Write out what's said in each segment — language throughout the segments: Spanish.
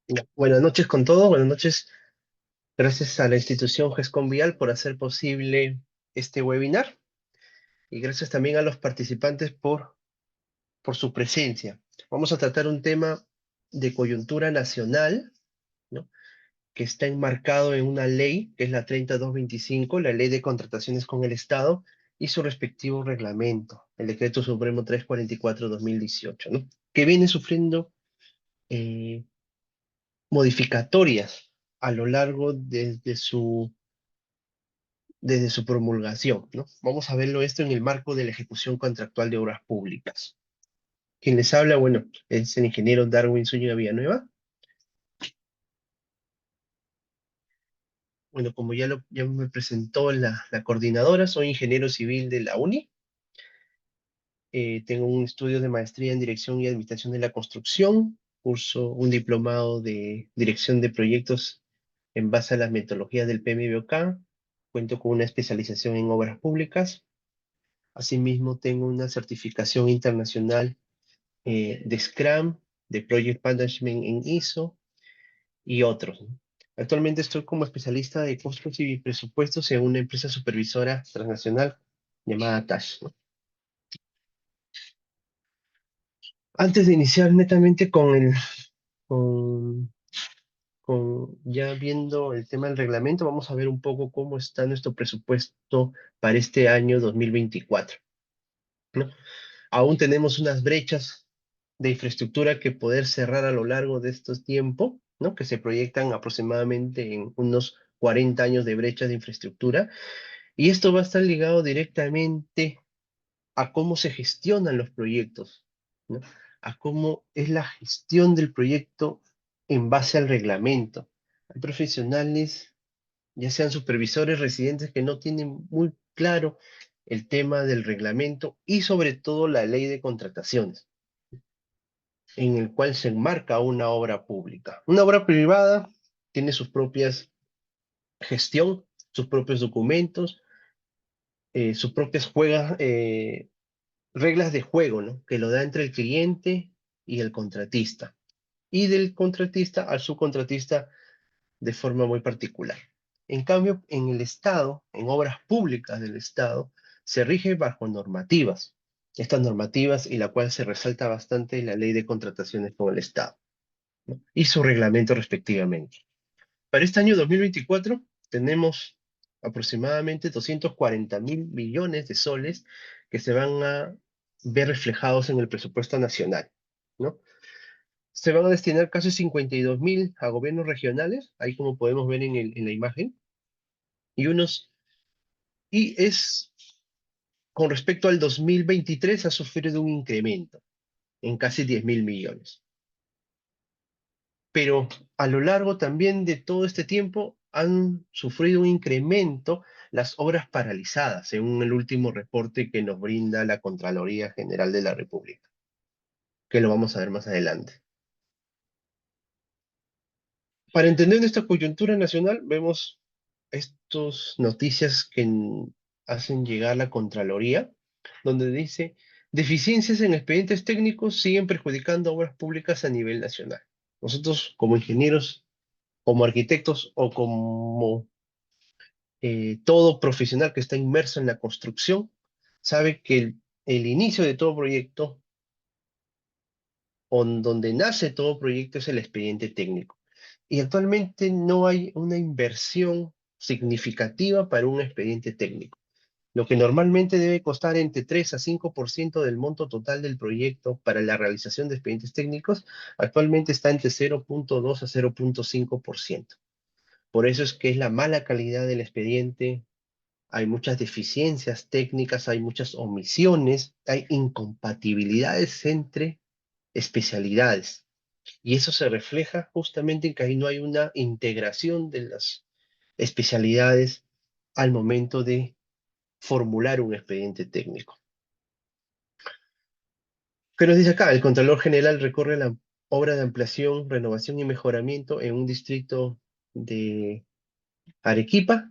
Ya, buenas noches con todos, buenas noches. Gracias a la institución GESCOM Vial por hacer posible este webinar y gracias también a los participantes por su presencia. Vamos a tratar un tema de coyuntura nacional, ¿no? Que está enmarcado en una ley, que es la 3225, la Ley de Contrataciones con el Estado, y su respectivo reglamento, el Decreto Supremo 344-2018, ¿no? Que viene sufriendo eh, modificatorias a lo largo desde su promulgación, ¿no? Vamos a verlo esto en el marco de la ejecución contractual de obras públicas. Quien les habla, bueno, es el ingeniero Darwin Zúñiga Villanueva. Bueno, como ya me presentó la coordinadora, soy ingeniero civil de la UNI. Tengo un estudio de maestría en Dirección y Administración de la Construcción. Curso un diplomado de Dirección de Proyectos en base a las metodologías del PMBOK. Cuento con una especialización en obras públicas. Asimismo, tengo una certificación internacional de Scrum, de Project Management en ISO y otros, ¿no? Actualmente estoy como especialista de costos y presupuestos en una empresa supervisora transnacional llamada TASH, ¿no? Antes de iniciar netamente con, ya viendo el tema del reglamento, vamos a ver un poco cómo está nuestro presupuesto para este año 2024, ¿no? Aún tenemos unas brechas de infraestructura que poder cerrar a lo largo de estos tiempos, ¿no? Que se proyectan aproximadamente en unos 40 años de brechas de infraestructura. Y esto va a estar ligado directamente a cómo se gestionan los proyectos, ¿no? A cómo es la gestión del proyecto en base al reglamento. Hay profesionales, ya sean supervisores residentes, que no tienen muy claro el tema del reglamento y sobre todo la ley de contrataciones, en el cual se enmarca una obra pública. Una obra privada tiene sus propias gestión, sus propios documentos, sus propias reglas de juego, ¿no? Que lo da entre el cliente y el contratista. Y del contratista al subcontratista de forma muy particular. En cambio, en el Estado, en obras públicas del Estado, se rige bajo normativas. Estas normativas y la cual se resalta bastante la ley de contrataciones con el Estado, ¿no? Y su reglamento respectivamente. Para este año 2024 tenemos aproximadamente 240.000 millones de soles que se van a ver reflejados en el presupuesto nacional, ¿no? Se van a destinar casi 52.000 a gobiernos regionales, ahí como podemos ver en la imagen, y es con respecto al 2023 ha sufrido un incremento en casi 10.000 millones. Pero a lo largo también de todo este tiempo han sufrido un incremento las obras paralizadas, según el último reporte que nos brinda la Contraloría General de la República, que lo vamos a ver más adelante. Para entender esta coyuntura nacional, vemos estas noticias que hacen llegar la Contraloría, donde dice, deficiencias en expedientes técnicos siguen perjudicando obras públicas a nivel nacional. Nosotros, como ingenieros, como arquitectos o como todo profesional que está inmerso en la construcción, sabe que el inicio de todo proyecto, o donde nace todo proyecto, es el expediente técnico. Y actualmente no hay una inversión significativa para un expediente técnico. Lo que normalmente debe costar entre 3 a 5% del monto total del proyecto para la realización de expedientes técnicos, actualmente está entre 0,2 a 0,5%. Por eso es que es la mala calidad del expediente, hay muchas deficiencias técnicas, hay muchas omisiones, hay incompatibilidades entre especialidades. Y eso se refleja justamente en que ahí no hay una integración de las especialidades al momento de formular un expediente técnico. ¿Qué nos dice acá? El Contralor General recorre la obra de ampliación, renovación y mejoramiento en un distrito de Arequipa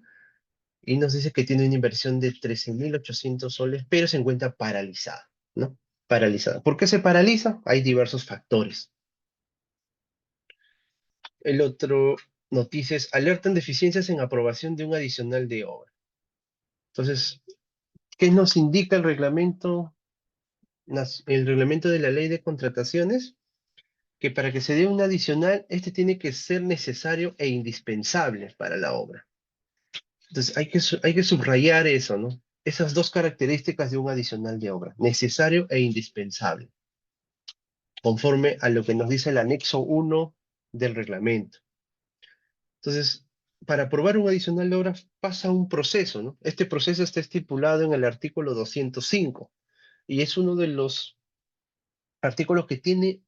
y nos dice que tiene una inversión de 13.800 soles, pero se encuentra paralizada, ¿no? Paralizada. ¿Por qué se paraliza? Hay diversos factores. El otro noticia es, alertan deficiencias en aprobación de un adicional de obra. Entonces, ¿qué nos indica el reglamento, el reglamento de la ley de contrataciones? Que para que se dé un adicional, este tiene que ser necesario e indispensable para la obra. Entonces, hay que subrayar eso, ¿no? Esas dos características de un adicional de obra, necesario e indispensable, conforme a lo que nos dice el anexo 1 del reglamento. Entonces, para aprobar un adicional de obra pasa un proceso, ¿no? Este proceso está estipulado en el artículo 205 y es uno de los artículos que tiene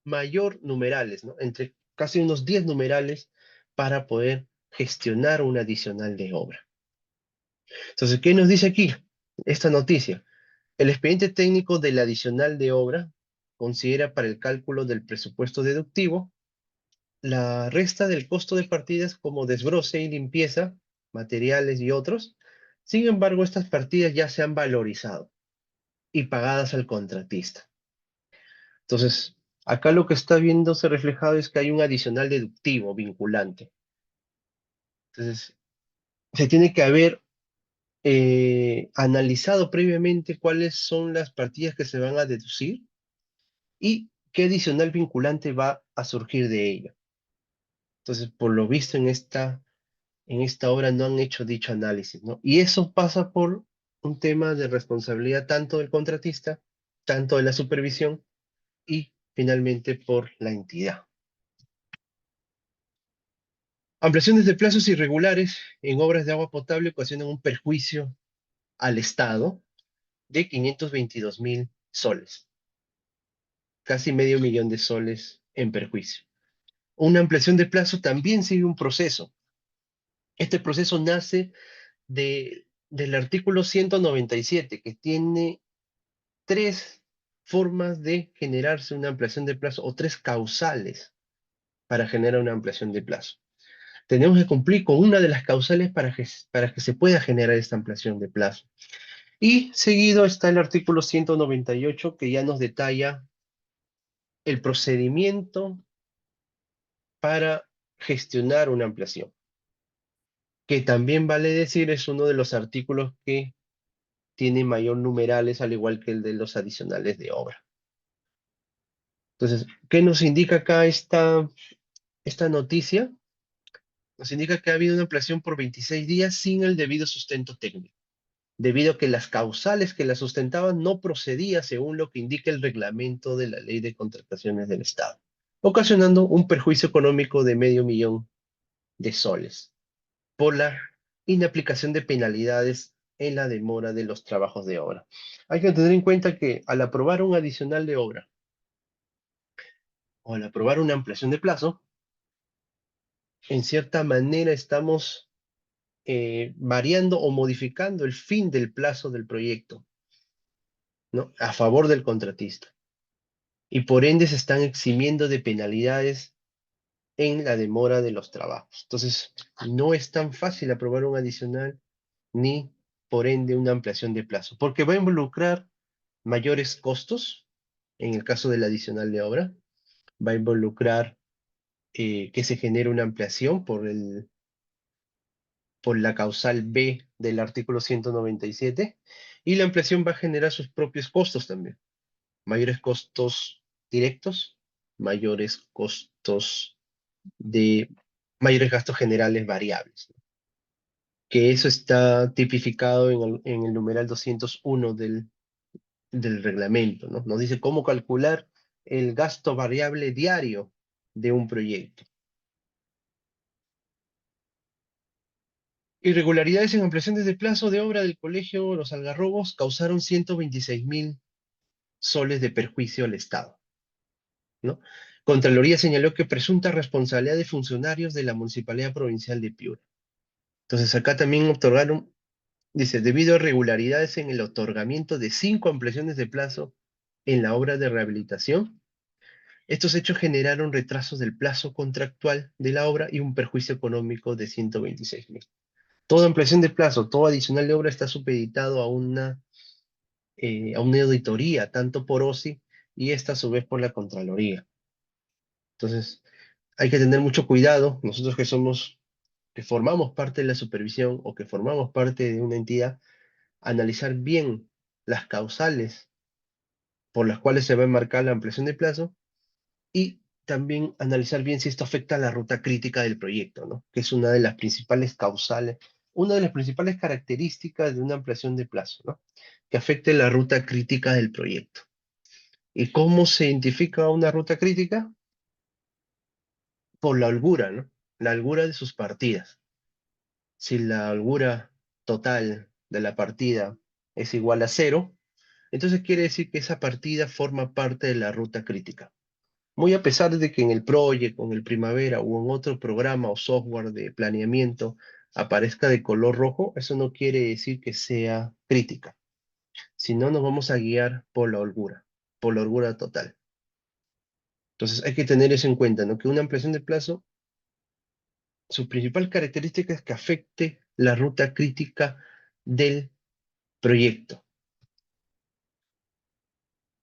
mayor numerales, ¿no? Entre casi unos 10 numerales para poder gestionar un adicional de obra. Entonces, ¿qué nos dice aquí esta noticia? El expediente técnico del adicional de obra considera para el cálculo del presupuesto deductivo la resta del costo de partidas como desbroce y limpieza, materiales y otros. Sin embargo, estas partidas ya se han valorizado y pagadas al contratista. Entonces, acá lo que está viéndose reflejado es que hay un adicional deductivo vinculante. Entonces, se tiene que haber analizado previamente cuáles son las partidas que se van a deducir y qué adicional vinculante va a surgir de ello. Entonces, por lo visto en esta obra no han hecho dicho análisis, ¿no? Y eso pasa por un tema de responsabilidad tanto del contratista, tanto de la supervisión y finalmente por la entidad. Ampliaciones de plazos irregulares en obras de agua potable ocasionan un perjuicio al Estado de 522.000 soles, casi medio millón de soles en perjuicio. Una ampliación de plazo también sigue un proceso. Este proceso nace del artículo 197, que tiene tres formas de generarse una ampliación de plazo o tres causales para generar una ampliación de plazo. Tenemos que cumplir con una de las causales para que se pueda generar esta ampliación de plazo. Y seguido está el artículo 198 que ya nos detalla el procedimiento para gestionar una ampliación, que también vale decir es uno de los artículos que tiene mayor numerales al igual que el de los adicionales de obra. Entonces, ¿qué nos indica acá esta noticia? Nos indica que ha habido una ampliación por 26 días sin el debido sustento técnico, debido a que las causales que la sustentaban no procedían según lo que indica el reglamento de la Ley de Contrataciones del Estado, ocasionando un perjuicio económico de medio millón de soles por la inaplicación de penalidades en la demora de los trabajos de obra. Hay que tener en cuenta que al aprobar un adicional de obra o al aprobar una ampliación de plazo, en cierta manera estamos variando o modificando el fin del plazo del proyecto, ¿no? A favor del contratista. Y por ende se están eximiendo de penalidades en la demora de los trabajos. Entonces, no es tan fácil aprobar un adicional ni por ende una ampliación de plazo, porque va a involucrar mayores costos, en el caso del adicional de obra, va a involucrar que se genere una ampliación por la causal B del artículo 197, y la ampliación va a generar sus propios costos también. Mayores costos directos, mayores costos de mayores gastos generales variables, ¿no? Que eso está tipificado en el numeral 201 del reglamento, ¿no? Nos dice cómo calcular el gasto variable diario de un proyecto. Irregularidades en ampliaciones de plazo de obra del Colegio Los Algarrobos causaron 126.000 soles de perjuicio al Estado, ¿no? Contraloría señaló que presunta responsabilidad de funcionarios de la Municipalidad Provincial de Piura. Entonces acá también otorgaron, dice, debido a irregularidades en el otorgamiento de 5 ampliaciones de plazo en la obra de rehabilitación, estos hechos generaron retrasos del plazo contractual de la obra y un perjuicio económico de 126.000. Toda ampliación de plazo, todo adicional de obra está supeditado a una auditoría, tanto por OSI y esta a su vez por la Contraloría. Entonces, Hay que tener mucho cuidado, nosotros que formamos parte de la supervisión o que formamos parte de una entidad, analizar bien las causales por las cuales se va a enmarcar la ampliación de plazo y también analizar bien si esto afecta a la ruta crítica del proyecto, ¿no? Que es una de las principales causales, una de las principales características de una ampliación de plazo, ¿no? Que afecte la ruta crítica del proyecto. ¿Y cómo se identifica una ruta crítica? Por la holgura, ¿no? La holgura de sus partidas. Si la holgura total de la partida es igual a cero, entonces quiere decir que esa partida forma parte de la ruta crítica. Muy a pesar de que en el Project, o en el Primavera o en otro programa o software de planeamiento aparezca de color rojo, eso no quiere decir que sea crítica. Si no, nos vamos a guiar por la holgura total. Entonces hay que tener eso en cuenta, ¿no? Que una ampliación de plazo, su principal característica es que afecte la ruta crítica del proyecto.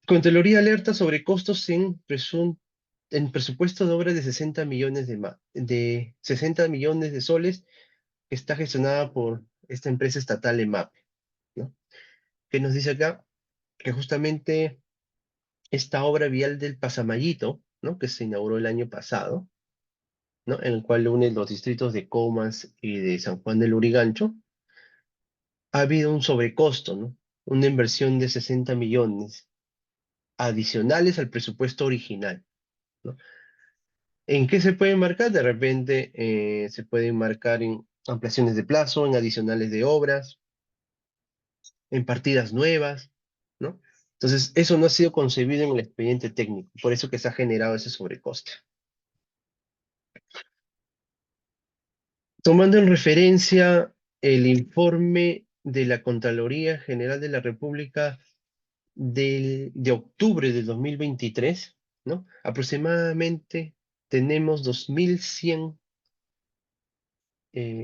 Contraloría alerta sobre costos en presupuesto de obras de 60 millones de 60 millones de soles que está gestionada por esta empresa estatal EMAP, ¿no? Que nos dice acá que justamente esta obra vial del Pasamayito, ¿no? Que se inauguró el año pasado, ¿no? En el cual une los distritos de Comas y de San Juan del Urigancho, ha habido un sobrecosto, ¿no? Una inversión de 60 millones adicionales al presupuesto original, ¿no? ¿En qué se puede marcar? De repente se puede marcar en ampliaciones de plazo, en adicionales de obras, en partidas nuevas, ¿no? Entonces, eso no ha sido concebido en el expediente técnico, por eso que se ha generado ese sobrecoste. Tomando en referencia el informe de la Contraloría General de la República de octubre del 2023, ¿no? Aproximadamente tenemos 2.100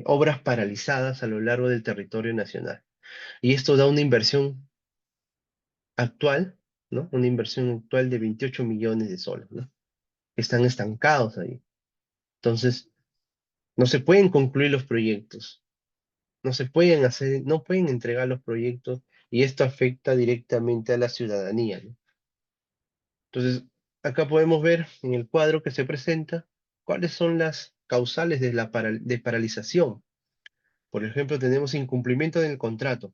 obras paralizadas a lo largo del territorio nacional. Y esto da una inversión actual, ¿no? Una inversión actual de 28 millones de soles, ¿no? Que están estancados ahí. Entonces, no se pueden concluir los proyectos, no se pueden hacer, no pueden entregar los proyectos y esto afecta directamente a la ciudadanía, ¿no? Entonces, acá podemos ver en el cuadro que se presenta cuáles son las causales de paralización. Por ejemplo, tenemos incumplimiento del contrato.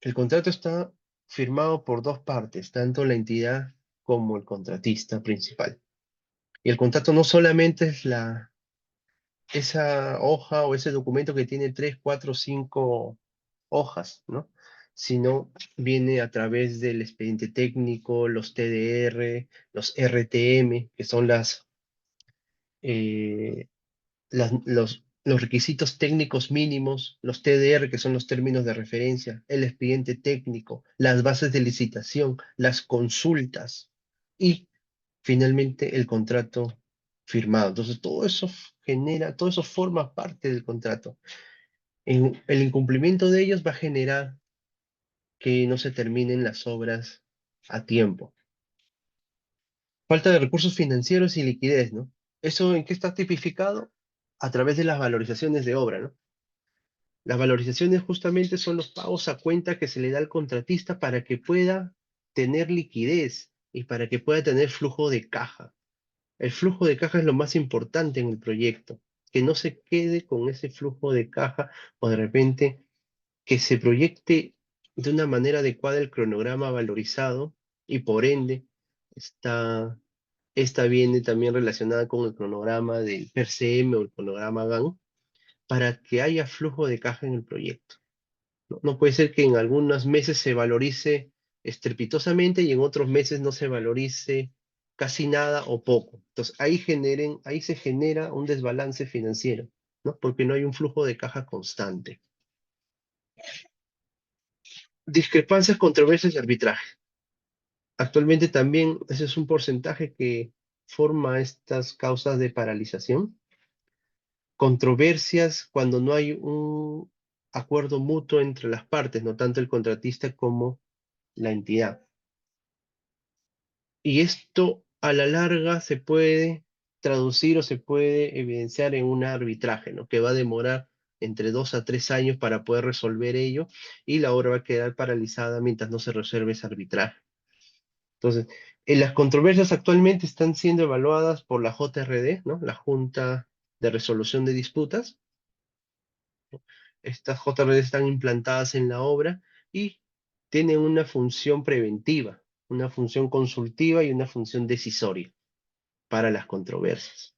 El contrato está firmado por dos partes, tanto la entidad como el contratista principal. Y el contrato no solamente es esa hoja o ese documento que tiene 3, 4, 5 hojas, ¿no? Sino viene a través del expediente técnico, los TDR, los RTM, que son eh, los requisitos técnicos mínimos, los TDR, que son los términos de referencia, el expediente técnico, las bases de licitación, las consultas y finalmente el contrato firmado. Entonces, todo eso forma parte del contrato. El incumplimiento de ellos va a generar que no se terminen las obras a tiempo. Falta de recursos financieros y liquidez, ¿no? ¿Eso en qué está tipificado? A través de las valorizaciones de obra, ¿no? Las valorizaciones justamente son los pagos a cuenta que se le da al contratista para que pueda tener liquidez y para que pueda tener flujo de caja. El flujo de caja es lo más importante en el proyecto, que no se quede con ese flujo de caja o de repente que se proyecte de una manera adecuada el cronograma valorizado y por ende esta viene también relacionada con el cronograma del PERCM o el cronograma GAN para que haya flujo de caja en el proyecto. No, no puede ser que en algunos meses se valorice estrepitosamente y en otros meses no se valorice casi nada o poco. Entonces ahí se genera un desbalance financiero, ¿no? Porque no hay un flujo de caja constante. Discrepancias, controversias y arbitraje. Actualmente también ese es un porcentaje que forma estas causas de paralización. Controversias cuando no hay un acuerdo mutuo entre las partes, no tanto el contratista como la entidad. Y esto a la larga se puede traducir o se puede evidenciar en un arbitraje, ¿no? Que va a demorar entre 2 a 3 años para poder resolver ello y la obra va a quedar paralizada mientras no se resuelve ese arbitraje. Entonces, las controversias actualmente están siendo evaluadas por la JRD, ¿no? La Junta de Resolución de Disputas. Estas JRD están implantadas en la obra y tienen una función preventiva, una función consultiva y una función decisoria para las controversias.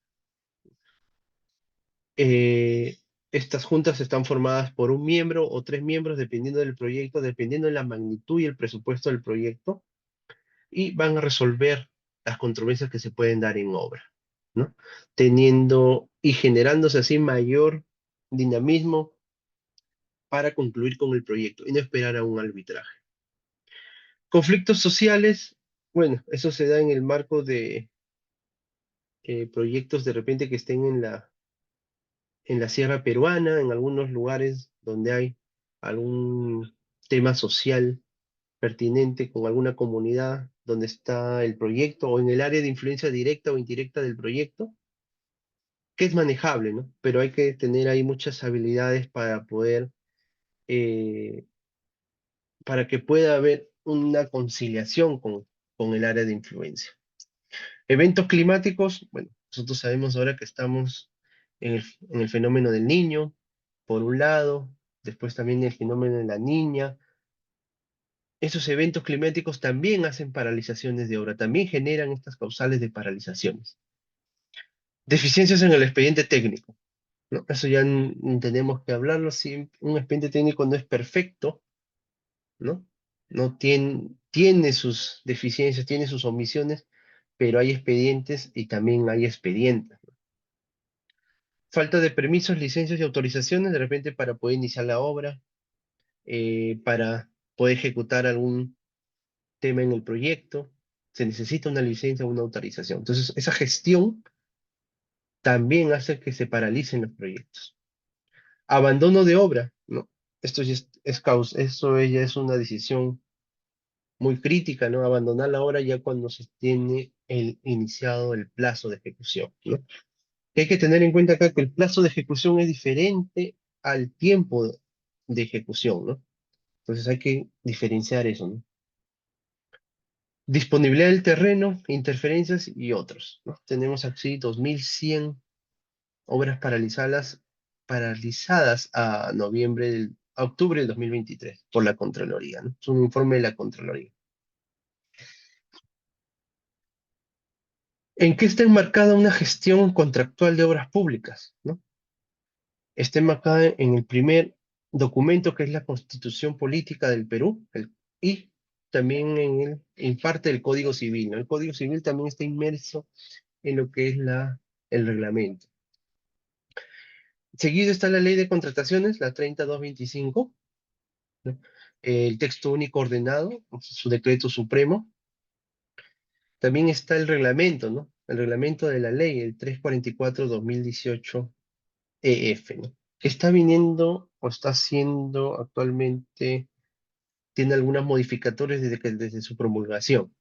Eh, Estas juntas están formadas por un miembro o 3 miembros, dependiendo del proyecto, dependiendo de la magnitud y el presupuesto del proyecto, y van a resolver las controversias que se pueden dar en obra, ¿no? Teniendo y generándose así mayor dinamismo para concluir con el proyecto y no esperar a un arbitraje. Conflictos sociales, bueno, eso se da en el marco de proyectos de repente que estén en la sierra peruana, en algunos lugares donde hay algún tema social pertinente con alguna comunidad donde está el proyecto o en el área de influencia directa o indirecta del proyecto, que es manejable, ¿no? Pero hay que tener ahí muchas habilidades para poder, eh, para que pueda haber una conciliación con el área de influencia. Eventos climáticos, bueno, nosotros sabemos ahora que estamos en el fenómeno del niño, por un lado, después también el fenómeno de la niña. Esos eventos climáticos también hacen paralizaciones de obra, también generan estas causales de paralizaciones. Deficiencias en el expediente técnico, ¿no? Eso ya tenemos que hablarlo. Si un expediente técnico no es perfecto, ¿no? No tiene sus deficiencias, tiene sus omisiones, pero hay expedientes y también hay expedientes. Falta de permisos, licencias y autorizaciones, de repente para poder iniciar la obra, para poder ejecutar algún tema en el proyecto, se necesita una licencia o una autorización. Entonces, esa gestión también hace que se paralicen los proyectos. Abandono de obra, ¿no? Esto ya eso ya es una decisión muy crítica, ¿no? Abandonar la obra ya cuando se tiene iniciado el plazo de ejecución, ¿no? Que hay que tener en cuenta acá que el plazo de ejecución es diferente al tiempo de ejecución, ¿no? Entonces hay que diferenciar eso, ¿no? Disponibilidad del terreno, interferencias y otros, ¿no? Tenemos aquí 2100 obras paralizadas a octubre del 2023 por la Contraloría, ¿no? Es un informe de la Contraloría. ¿En qué está enmarcada una gestión contractual de obras públicas, ¿no? Está enmarcada en el primer documento que es la Constitución Política del Perú y también en parte del Código Civil, ¿no? El Código Civil también está inmerso en lo que es el reglamento. Seguido está la Ley de Contrataciones, la 30225, ¿no? El texto único ordenado, su decreto supremo. También está el reglamento, ¿no? El reglamento de la ley, el 344-2018 EF, ¿no? Que está viniendo o está haciendo actualmente, tiene algunas modificatorias desde su promulgación.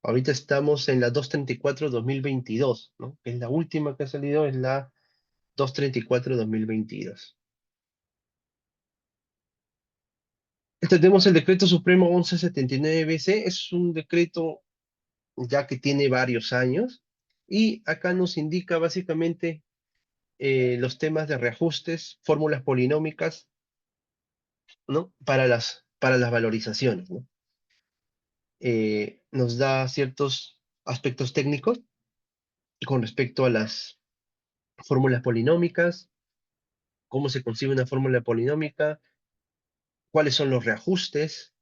Ahorita estamos en la 234-2022, ¿no? Que es la última que ha salido, es la 234-2022. Tenemos el decreto supremo 1179-BC, es un decreto ya que tiene varios años, y acá nos indica básicamente los temas de reajustes, fórmulas polinómicas, ¿no? Para las valorizaciones, ¿no? Nos da ciertos aspectos técnicos con respecto a las fórmulas polinómicas, cómo se concibe una fórmula polinómica, cuáles son los reajustes,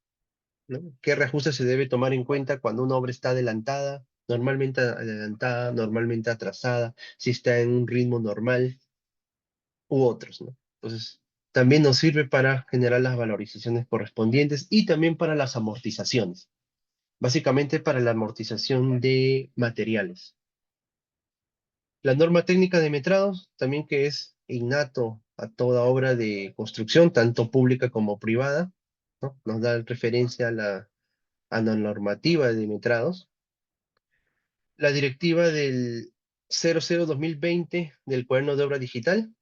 ¿no? ¿Qué reajustes se debe tomar en cuenta cuando una obra está adelantada, normalmente atrasada, si está en un ritmo normal u otros, ¿no? Entonces, también nos sirve para generar las valorizaciones correspondientes y también para las amortizaciones, básicamente para la amortización de materiales. La norma técnica de metrados, también que es innato a toda obra de construcción, tanto pública como privada, ¿no? Nos da referencia a la normativa de metrados. La directiva 00-2020 del cuaderno de obra digital,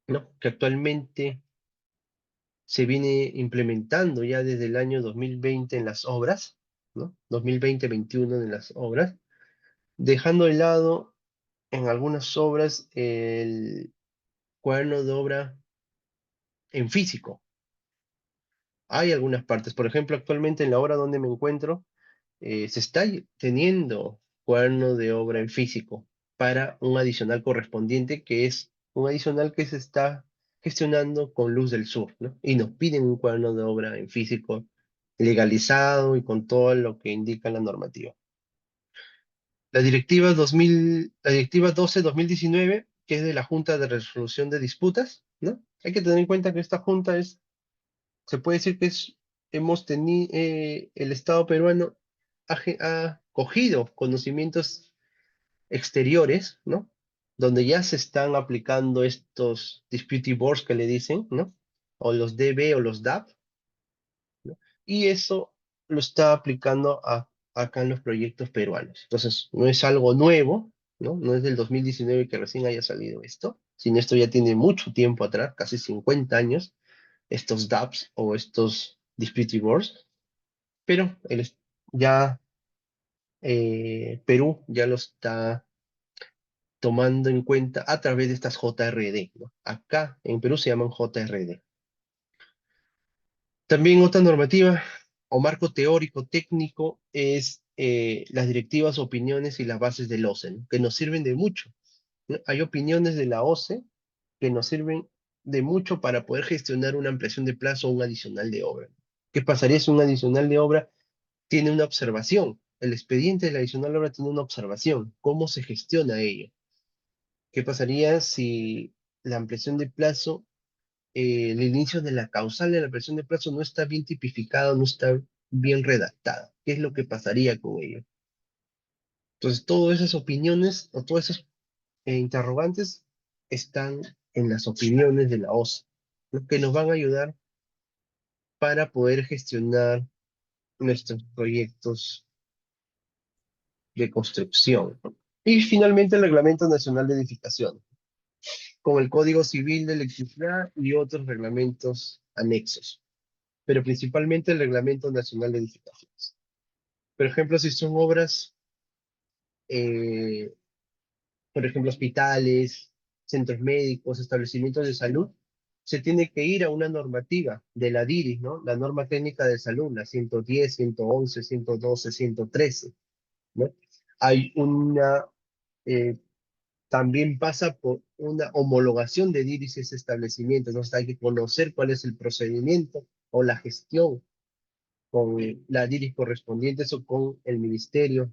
¿no? Que actualmente se viene implementando ya desde el año 2020 en las obras, ¿no? 2020-21 en las obras, dejando de lado en algunas obras el cuaderno de obra en físico. Hay algunas partes, por ejemplo, actualmente en la obra donde me encuentro, se está teniendo cuaderno de obra en físico para un adicional correspondiente, que es un adicional que se está gestionando con Luz del Sur, ¿no? Y nos piden un cuaderno de obra en físico legalizado y con todo lo que indica la normativa. La directiva 12-2019, que es de la Junta de Resolución de Disputas, ¿no? Hay que tener en cuenta que esta junta es, se puede decir que es, hemos tenido, el Estado peruano ha cogido conocimientos exteriores, ¿no? Donde ya se están aplicando estos dispute boards que le dicen, ¿no? O los DB o los DAP, ¿no? Y eso lo está aplicando acá en los proyectos peruanos. Entonces, no es algo nuevo, ¿no? No es del 2019 que recién haya salido esto, sino esto ya tiene mucho tiempo atrás, casi 50 años, estos DAPs o estos dispute boards, pero ya Perú ya lo está tomando en cuenta a través de estas JRD, ¿no? Acá en Perú se llaman JRD. También otra normativa o marco teórico técnico es las directivas, opiniones y las bases del OCE, ¿no? Que nos sirven de mucho, ¿no? Hay opiniones de la OCE que nos sirven de mucho para poder gestionar una ampliación de plazo o un adicional de obra. ¿Qué pasaría si un adicional de obra tiene una observación? El expediente de la adicional de obra tiene una observación. ¿Cómo se gestiona ello? ¿Qué pasaría si la ampliación de plazo, el inicio de la causal de la ampliación de plazo no está bien tipificado, no está bien redactada? ¿Qué es lo que pasaría con ello? Entonces, todas esas opiniones o todas esas interrogantes están en las opiniones de la OSA, lo que nos van a ayudar para poder gestionar nuestros proyectos de construcción, ¿no? Y finalmente el Reglamento Nacional de Edificación, con el Código Civil de Electricidad y otros reglamentos anexos, pero principalmente el Reglamento Nacional de Edificaciones. Por ejemplo, si son obras, eh, por ejemplo, hospitales, centros médicos, establecimientos de salud, se tiene que ir a una normativa de la DIRI, ¿no? La norma técnica de salud, la 110, 111, 112, 113, ¿no? Hay una, eh, también pasa por una homologación de DIRIS ese establecimiento, ¿no? O sea, hay que conocer cuál es el procedimiento o la gestión con la DIRIS correspondiente o con el ministerio,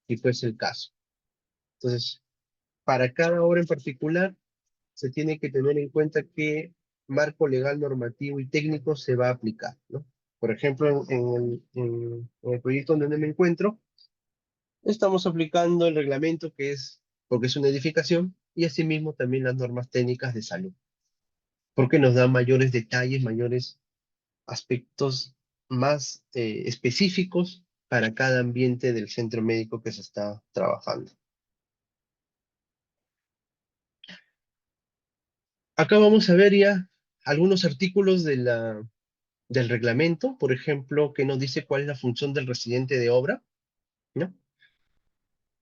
si fuese el caso. Entonces, para cada obra en particular, se tiene que tener en cuenta qué marco legal, normativo y técnico se va a aplicar, ¿no? Por ejemplo, en el proyecto donde me encuentro, estamos aplicando el reglamento que es, porque es una edificación, y asimismo también las normas técnicas de salud, porque nos da mayores detalles, mayores aspectos más específicos para cada ambiente del centro médico que se está trabajando. Acá vamos a ver ya algunos artículos del reglamento, por ejemplo, que nos dice cuál es la función del residente de obra, ¿no?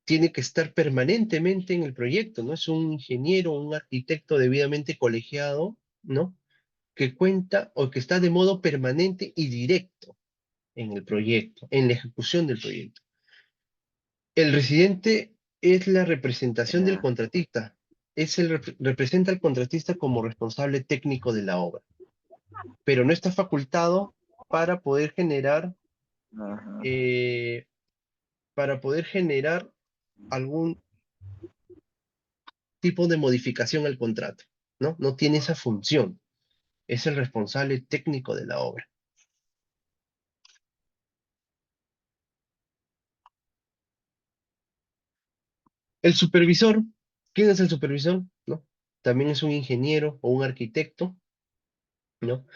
Tiene que estar permanentemente en el proyecto, ¿no? Es un ingeniero, un arquitecto debidamente colegiado, ¿no? Que cuenta o que está de modo permanente y directo en el proyecto, en la ejecución del proyecto. El residente es la representación del Ya. contratista, representa al contratista como responsable técnico de la obra, pero no está facultado para poder generar, Ajá. eh, para poder generar algún tipo de modificación al contrato, ¿no? No tiene esa función, es el responsable técnico de la obra. El supervisor, ¿quién es el supervisor? ¿No? También es un ingeniero o un arquitecto, ¿no?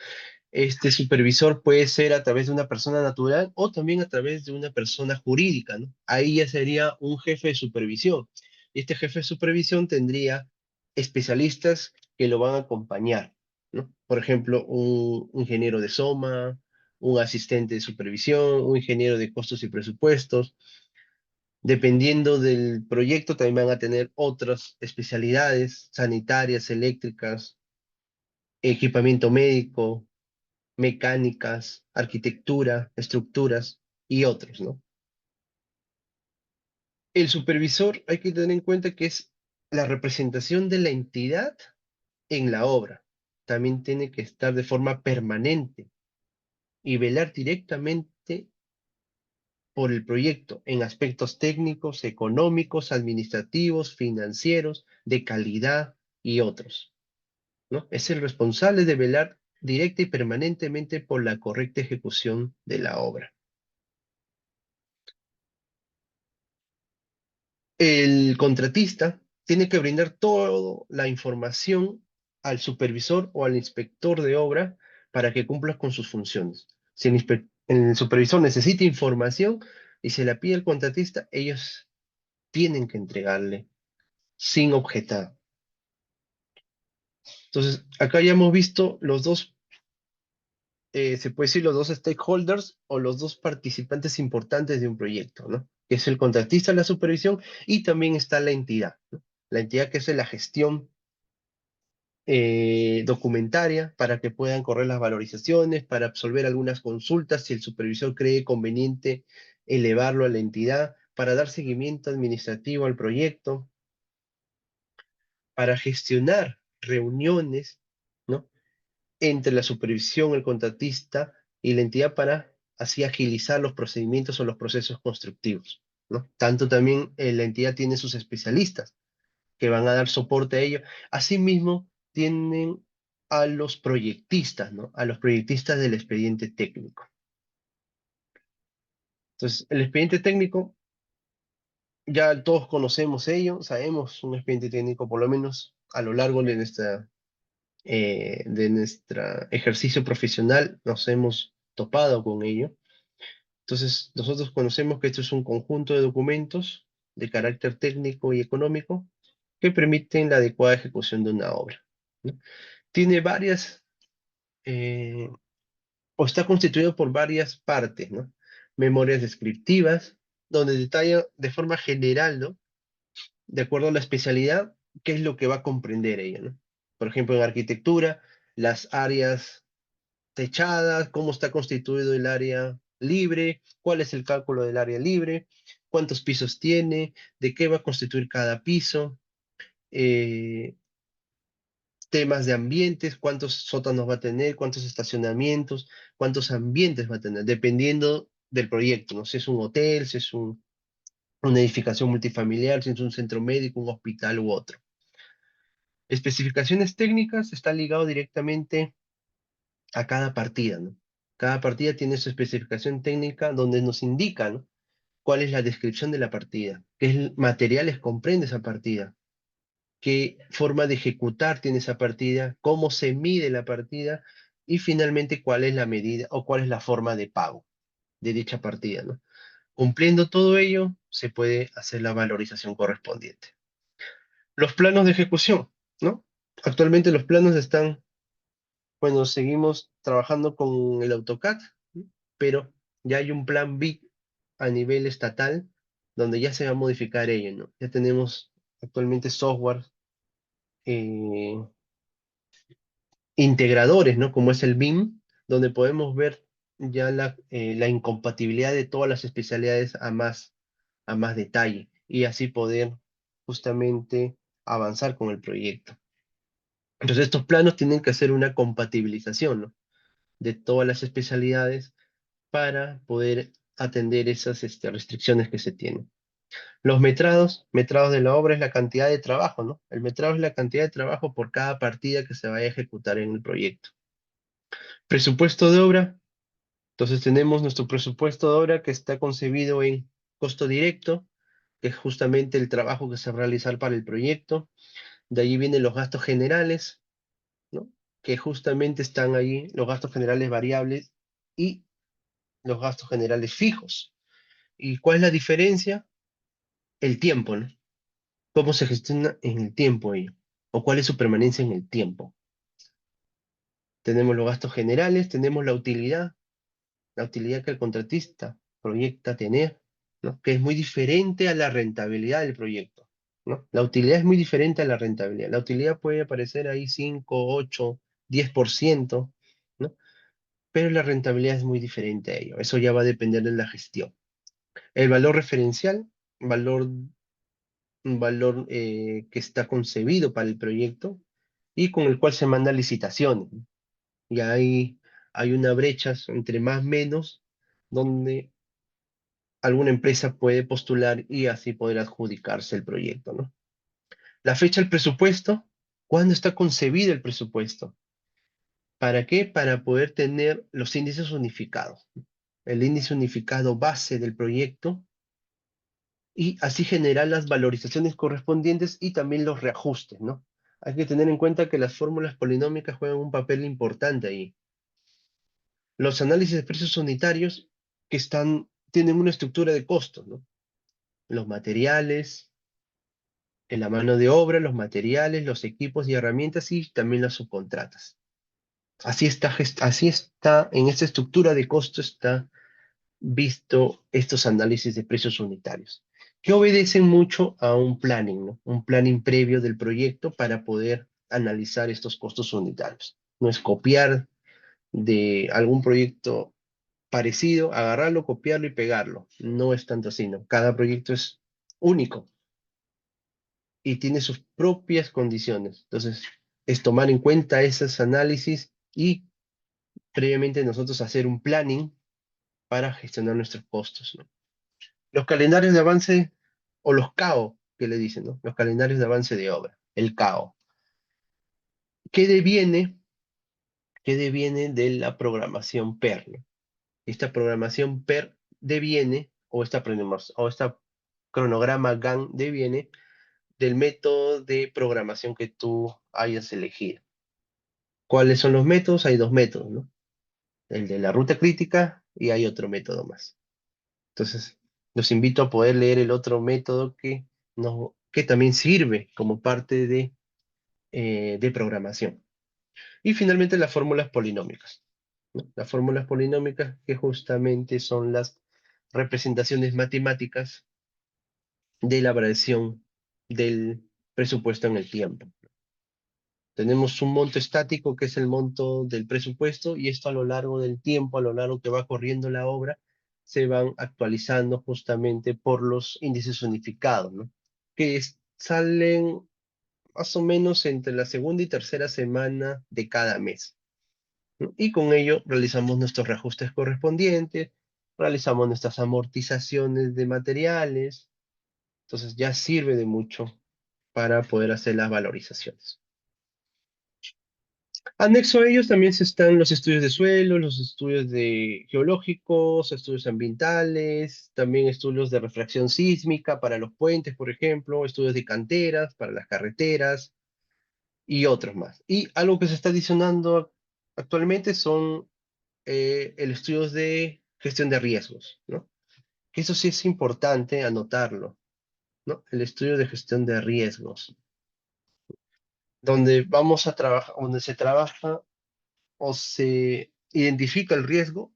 Este supervisor puede ser a través de una persona natural o también a través de una persona jurídica, ¿no? Ahí ya sería un jefe de supervisión. Y este jefe de supervisión tendría especialistas que lo van a acompañar, ¿no? Por ejemplo, un ingeniero de SOMA, un asistente de supervisión, un ingeniero de costos y presupuestos. Dependiendo del proyecto, también van a tener otras especialidades sanitarias, eléctricas, equipamiento médico, mecánicas, arquitectura, estructuras y otros, ¿no? El supervisor hay que tener en cuenta que es la representación de la entidad en la obra. También tiene que estar de forma permanente y velar directamente por el proyecto en aspectos técnicos, económicos, administrativos, financieros, de calidad y otros, ¿no? Es el responsable de velar directa y permanentemente por la correcta ejecución de la obra. El contratista tiene que brindar toda la información al supervisor o al inspector de obra para que cumpla con sus funciones. Si el supervisor necesita información y se la pide al contratista, ellos tienen que entregarle sin objetar. Entonces, acá ya hemos visto los dos, se puede decir los dos stakeholders o los dos participantes importantes de un proyecto, ¿no? Que es el contratista, la supervisión, y también está la entidad, ¿no? La entidad que hace la gestión documentaria para que puedan correr las valorizaciones, para absolver algunas consultas si el supervisor cree conveniente elevarlo a la entidad, para dar seguimiento administrativo al proyecto, para gestionar reuniones, ¿no? Entre la supervisión, el contratista y la entidad para así agilizar los procedimientos o los procesos constructivos, ¿no? Tanto también la entidad tiene sus especialistas que van a dar soporte a ello. Asimismo, tienen a los proyectistas, ¿no? A los proyectistas del expediente técnico. Entonces, el expediente técnico, ya todos conocemos ello, sabemos un expediente técnico, por lo menos a lo largo de nuestro ejercicio profesional, nos hemos topado con ello. Entonces, nosotros conocemos que esto es un conjunto de documentos de carácter técnico y económico que permiten la adecuada ejecución de una obra, ¿no? Tiene varias, eh, o está constituido por varias partes, ¿no? Memorias descriptivas, donde detalla de forma general, ¿no? De acuerdo a la especialidad, qué es lo que va a comprender ella, ¿no? Por ejemplo, en arquitectura, las áreas techadas, cómo está constituido el área libre, cuál es el cálculo del área libre, cuántos pisos tiene, de qué va a constituir cada piso, eh, temas de ambientes, cuántos sótanos va a tener, cuántos estacionamientos, cuántos ambientes va a tener, dependiendo del proyecto, ¿no? Si es un hotel, si es una edificación multifamiliar, si es un centro médico, un hospital u otro. Especificaciones técnicas está ligado directamente a cada partida, ¿no? Cada partida tiene su especificación técnica donde nos indica, ¿no? Cuál es la descripción de la partida, qué materiales comprende esa partida, qué forma de ejecutar tiene esa partida, cómo se mide la partida y finalmente cuál es la medida o cuál es la forma de pago de dicha partida, ¿no? Cumpliendo todo ello, se puede hacer la valorización correspondiente. Los planos de ejecución, ¿no? Actualmente los planos están, bueno, seguimos trabajando con el AutoCAD, ¿no? Pero ya hay un plan B a nivel estatal donde ya se va a modificar ello, ¿no? Ya tenemos actualmente software eh, integradores, ¿no? Como es el BIM, donde podemos ver ya la incompatibilidad de todas las especialidades a más detalle y así poder justamente avanzar con el proyecto. Entonces estos planos tienen que hacer una compatibilización, ¿no? De todas las especialidades para poder atender esas restricciones que se tienen. Los metrados de la obra es la cantidad de trabajo, ¿no? El metrado es la cantidad de trabajo por cada partida que se vaya a ejecutar en el proyecto. Presupuesto de obra. Entonces tenemos nuestro presupuesto de obra que está concebido en costo directo, que es justamente el trabajo que se va a realizar para el proyecto. De ahí vienen los gastos generales, ¿no? Que justamente están ahí los gastos generales variables y los gastos generales fijos. ¿Y cuál es la diferencia? El tiempo, ¿no? ¿Cómo se gestiona en el tiempo ello? ¿O cuál es su permanencia en el tiempo? Tenemos los gastos generales, tenemos la utilidad que el contratista proyecta tener, ¿no? Que es muy diferente a la rentabilidad del proyecto, ¿no? La utilidad es muy diferente a la rentabilidad. La utilidad puede aparecer ahí 5, 8, 10%, ¿no? Pero la rentabilidad es muy diferente a ello. Eso ya va a depender de la gestión. El valor referencial, valor, un valor que está concebido para el proyecto y con el cual se manda a licitaciones. Y ahí hay una brecha entre más menos, donde alguna empresa puede postular y así poder adjudicarse el proyecto, ¿no? La fecha del presupuesto, ¿cuándo está concebido el presupuesto? ¿Para qué? Para poder tener los índices unificados. El índice unificado base del proyecto y así generar las valorizaciones correspondientes y también los reajustes, ¿no? Hay que tener en cuenta que las fórmulas polinómicas juegan un papel importante ahí. Los análisis de precios unitarios tienen una estructura de costos, ¿no? Los materiales, en la mano de obra, los materiales, los equipos y herramientas y también las subcontratas. Así está, en esta estructura de costo está visto estos análisis de precios unitarios, que obedecen mucho a un planning, ¿no? Un planning previo del proyecto para poder analizar estos costos unitarios. No es copiar de algún proyecto parecido, agarrarlo, copiarlo y pegarlo. No es tanto así, ¿no? Cada proyecto es único y tiene sus propias condiciones. Entonces, es tomar en cuenta esos análisis y previamente nosotros hacer un planning para gestionar nuestros costos, ¿no? Los calendarios de avance o los CAO, que le dicen, ¿no? Los calendarios de avance de obra, el CAO. ¿Qué deviene? ¿Qué deviene de la programación PER, ¿no? Esta programación PER deviene, o esta cronograma GAN deviene del método de programación que tú hayas elegido. ¿Cuáles son los métodos? Hay dos métodos, ¿no? El de la ruta crítica y hay otro método más. Entonces, los invito a poder leer el otro método que también sirve como parte de programación. Y finalmente las fórmulas polinómicas, ¿no? Las fórmulas polinómicas que justamente son las representaciones matemáticas de la variación del presupuesto en el tiempo. Tenemos un monto estático que es el monto del presupuesto y esto a lo largo del tiempo, a lo largo que va corriendo la obra, se van actualizando justamente por los índices unificados, ¿no? Salen más o menos entre la segunda y tercera semana de cada mes, ¿no? Y con ello realizamos nuestros reajustes correspondientes, realizamos nuestras amortizaciones de materiales, entonces ya sirve de mucho para poder hacer las valorizaciones. Anexo a ellos también están los estudios de suelo, los estudios de geológicos, estudios ambientales, también estudios de refracción sísmica para los puentes, por ejemplo, estudios de canteras para las carreteras y otros más. Y algo que se está adicionando actualmente son el estudio de gestión de riesgos, ¿no? Que eso sí es importante anotarlo, ¿no? El estudio de gestión de riesgos, donde vamos a trabajar, donde se trabaja o se identifica el riesgo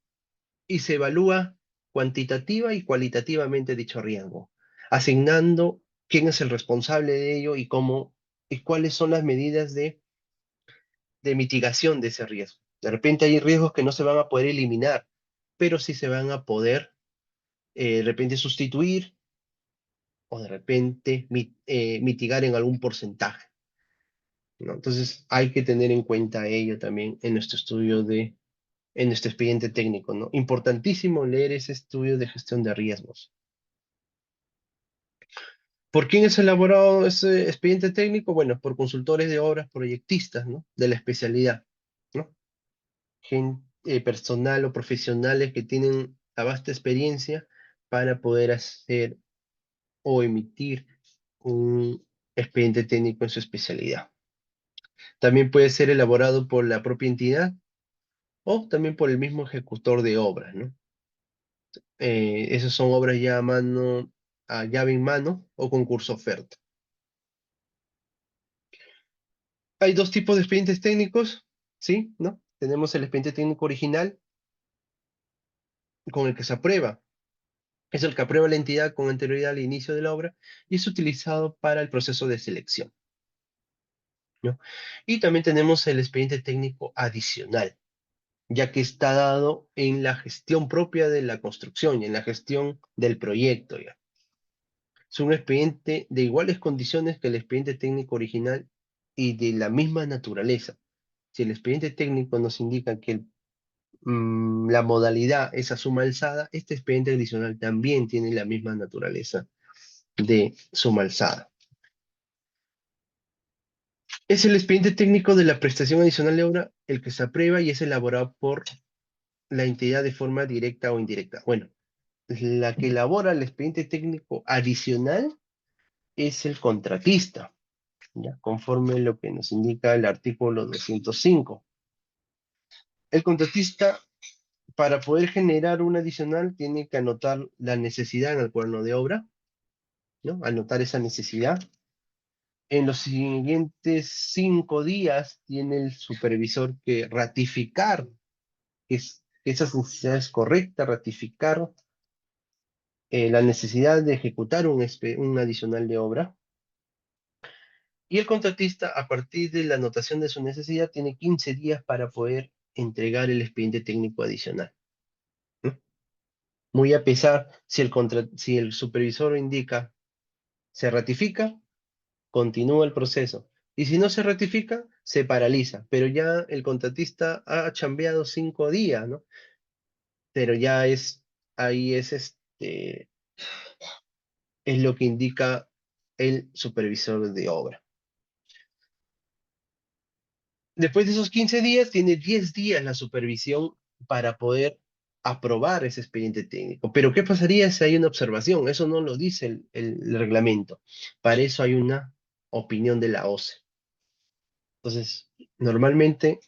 y se evalúa cuantitativa y cualitativamente dicho riesgo, asignando quién es el responsable de ello y cómo y cuáles son las medidas de mitigación de ese riesgo. De repente hay riesgos que no se van a poder eliminar, pero sí se van a poder de repente sustituir o de repente mitigar en algún porcentaje, ¿no? Entonces hay que tener en cuenta ello también en nuestro en nuestro expediente técnico, ¿no? Importantísimo leer ese estudio de gestión de riesgos. ¿Por quién es elaborado ese expediente técnico? Bueno, por consultores de obras, proyectistas, ¿no? De la especialidad, ¿no? Personal o profesionales que tienen la vasta experiencia para poder hacer o emitir un expediente técnico en su especialidad. También puede ser elaborado por la propia entidad o también por el mismo ejecutor de obras, ¿no? Esas son obras ya a mano, a llave en mano o concurso oferta. Hay dos tipos de expedientes técnicos, ¿sí? ¿No? Tenemos el expediente técnico original con el que se aprueba. Es el que aprueba la entidad con anterioridad al inicio de la obra y es utilizado para el proceso de selección, ¿no? Y también tenemos el expediente técnico adicional, ya que está dado en la gestión propia de la construcción y en la gestión del proyecto, ya. Es un expediente de iguales condiciones que el expediente técnico original y de la misma naturaleza. Si el expediente técnico nos indica que la modalidad es a suma alzada, este expediente adicional también tiene la misma naturaleza de suma alzada. Es el expediente técnico de la prestación adicional de obra el que se aprueba y es elaborado por la entidad de forma directa o indirecta. Bueno, la que elabora el expediente técnico adicional es el contratista, ¿ya? Conforme lo que nos indica el artículo 205. El contratista, para poder generar un adicional, tiene que anotar la necesidad en el cuaderno de obra, ¿no? Anotar esa necesidad. En los siguientes 5 días tiene el supervisor que ratificar que esa necesidad es correcta, ratificar la necesidad de ejecutar un adicional de obra. Y el contratista, a partir de la anotación de su necesidad, tiene 15 días para poder entregar el expediente técnico adicional, ¿no? Muy a pesar, si el supervisor indica se ratifica, continúa el proceso. Y si no se ratifica, se paraliza. Pero ya el contratista ha chambeado 5 días, ¿no? Pero ya ahí es lo que indica el supervisor de obra. Después de esos 15 días, tiene 10 días la supervisión para poder aprobar ese expediente técnico. Pero ¿qué pasaría si hay una observación? Eso no lo dice el reglamento. Para eso hay una opinión de la OCE. Entonces, normalmente,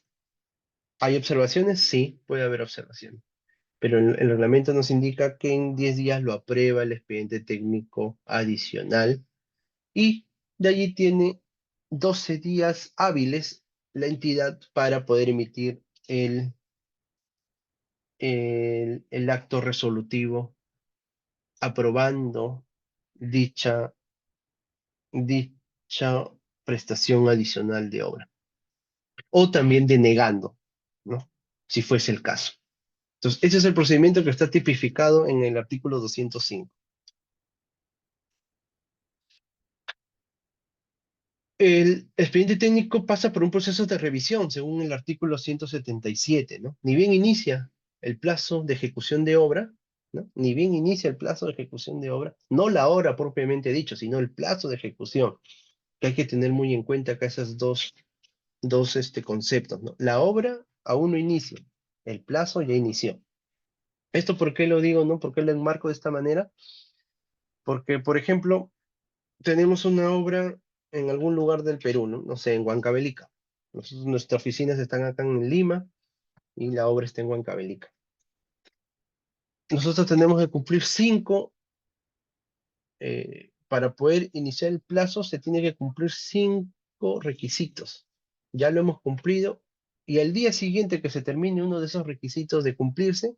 ¿hay observaciones? Sí, puede haber observaciones. Pero el reglamento nos indica que en 10 días lo aprueba el expediente técnico adicional y de allí tiene 12 días hábiles la entidad para poder emitir el acto resolutivo aprobando dicha, dicha prestación adicional de obra o también denegando, ¿no? Si fuese el caso. Entonces, ese es el procedimiento que está tipificado en el artículo 205. El expediente técnico pasa por un proceso de revisión según el artículo 177, ¿no? Ni bien inicia el plazo de ejecución de obra, ¿no? Ni bien inicia el plazo de ejecución de obra, no la hora propiamente dicho, sino el plazo de ejecución, que hay que tener muy en cuenta acá esos dos conceptos, ¿no? La obra aún no inicia, el plazo ya inició. ¿Esto por qué lo digo, no? ¿Por qué lo enmarco de esta manera? Porque, por ejemplo, tenemos una obra en algún lugar del Perú, ¿no? No sé, en Huancavelica. Nuestras oficinas están acá en Lima y la obra está en Huancavelica. Nosotros tenemos que cumplir para poder iniciar el plazo se tiene que cumplir 5 requisitos. Ya lo hemos cumplido y al día siguiente que se termine uno de esos requisitos de cumplirse,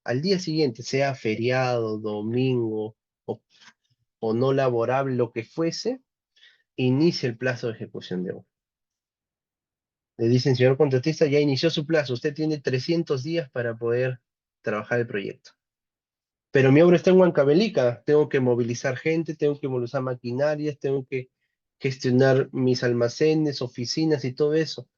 al día siguiente, sea feriado, domingo o, o no laborable, lo que fuese, inicia el plazo de ejecución de obra. Le dicen, señor contratista, ya inició su plazo, usted tiene 300 días para poder trabajar el proyecto. Pero mi obra está en Huancavelica, tengo que movilizar gente, tengo que movilizar maquinarias, tengo que gestionar mis almacenes, oficinas y todo eso.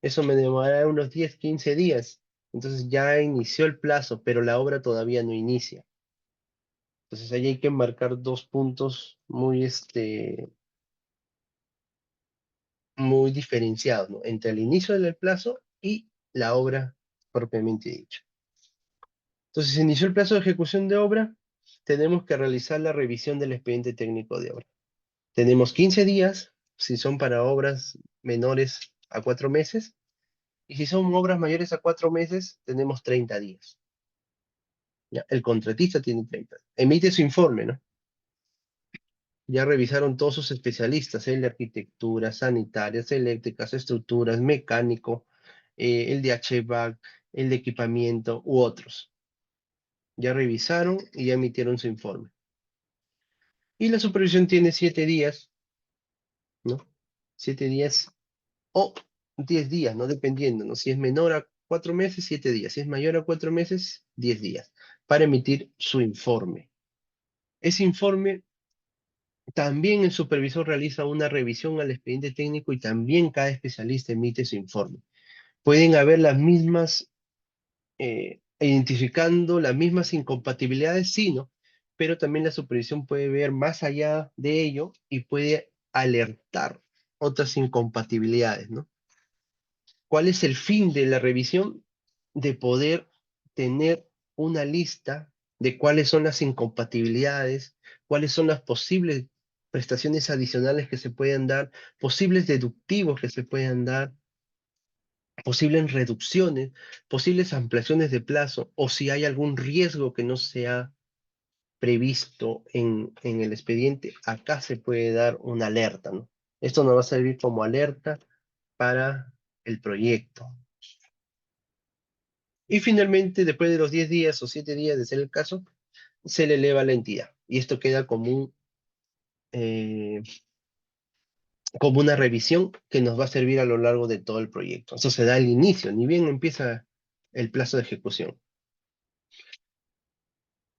Eso me demorará unos 10, 15 días. Entonces ya inició el plazo, pero la obra todavía no inicia. Entonces ahí hay que marcar dos puntos muy diferenciados, ¿no? Entre el inicio del plazo y la obra propiamente dicha. Entonces, inició el plazo de ejecución de obra, tenemos que realizar la revisión del expediente técnico de obra. Tenemos 15 días, si son para obras menores a 4 meses, y si son obras mayores a 4 meses, tenemos 30 días. ¿Ya? El contratista tiene 30. Emite su informe, ¿no? Ya revisaron todos sus especialistas, el de arquitectura, sanitarias, eléctricas, estructuras, mecánico, el de HVAC, el de equipamiento u otros. Ya revisaron y ya emitieron su informe. Y la supervisión tiene 7 días, ¿no? 7 días o 10 días, ¿no? Dependiendo, ¿no? Si es menor a 4 meses, 7 días. Si es mayor a 4 meses, 10 días, para emitir su informe. Ese informe, también el supervisor realiza una revisión al expediente técnico y también cada especialista emite su informe. Pueden haber las mismas, identificando las mismas incompatibilidades, sí, ¿no? Pero también la supervisión puede ver más allá de ello y puede alertar otras incompatibilidades, ¿no? ¿Cuál es el fin de la revisión? De poder tener una lista de cuáles son las incompatibilidades, cuáles son las posibles prestaciones adicionales que se pueden dar, posibles deductivos que se puedan dar, posibles reducciones, posibles ampliaciones de plazo, o si hay algún riesgo que no se ha previsto en el expediente, acá se puede dar una alerta, ¿no? Esto nos va a servir como alerta para el proyecto. Y finalmente, después de los 10 días o 7 días de ser el caso, se le eleva a la entidad. Y esto queda eh, como una revisión que nos va a servir a lo largo de todo el proyecto. Eso se da al inicio, ni bien empieza el plazo de ejecución.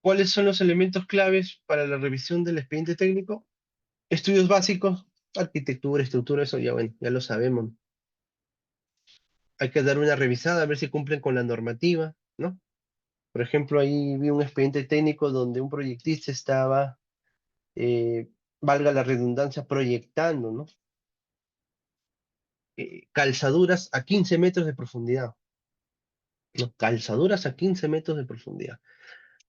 ¿Cuáles son los elementos claves para la revisión del expediente técnico? Estudios básicos, arquitectura, estructura, eso ya, bueno, ya lo sabemos. Hay que dar una revisada a ver si cumplen con la normativa, ¿no? Por ejemplo, ahí vi un expediente técnico donde un proyectista estaba, eh, valga la redundancia, proyectando, ¿no? Calzaduras a 15 metros de profundidad, ¿no? Calzaduras a 15 metros de profundidad.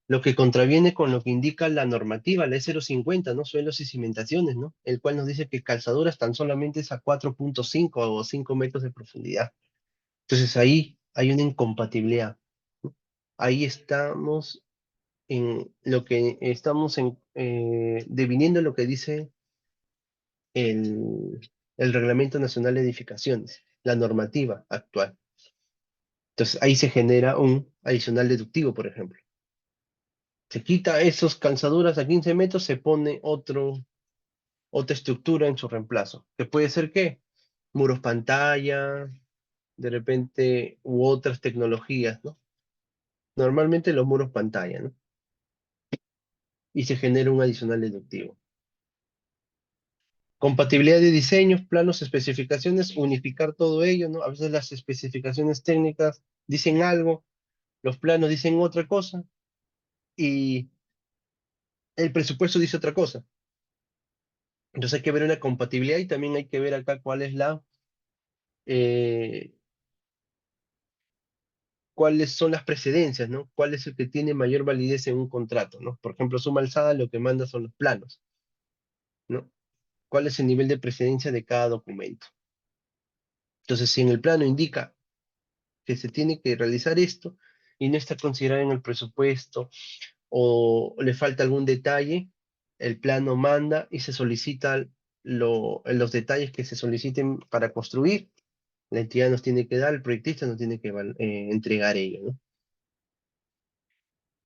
Lo que contraviene con lo que indica la normativa, la E050, ¿no? Suelos y cimentaciones, ¿no? El cual nos dice que calzaduras tan solamente es a 4,5 o 5 metros de profundidad. Entonces ahí hay una incompatibilidad, ¿no? Ahí estamos en lo que estamos deviniendo lo que dice el Reglamento Nacional de Edificaciones, la normativa actual. Entonces ahí se genera un adicional deductivo, por ejemplo. Se quita esos calzaduras a 15 metros, se pone otra estructura en su reemplazo. ¿Que puede ser qué? Muros pantalla, de repente, u otras tecnologías, ¿no? Normalmente los muros pantalla, ¿no? Y se genera un adicional deductivo. Compatibilidad de diseños, planos, especificaciones, unificar todo ello, ¿no? A veces las especificaciones técnicas dicen algo, los planos dicen otra cosa y el presupuesto dice otra cosa. Entonces hay que ver una compatibilidad y también hay que ver acá eh, cuáles son las precedencias, ¿no? ¿Cuál es el que tiene mayor validez en un contrato, ¿no? Por ejemplo, suma alzada lo que manda son los planos, ¿no? ¿Cuál es el nivel de precedencia de cada documento? Entonces, si en el plano indica que se tiene que realizar esto y no está considerado en el presupuesto o le falta algún detalle, el plano manda y se solicita los detalles que se soliciten para construir. La entidad nos tiene que dar, el proyectista nos tiene que entregar ello, ¿no?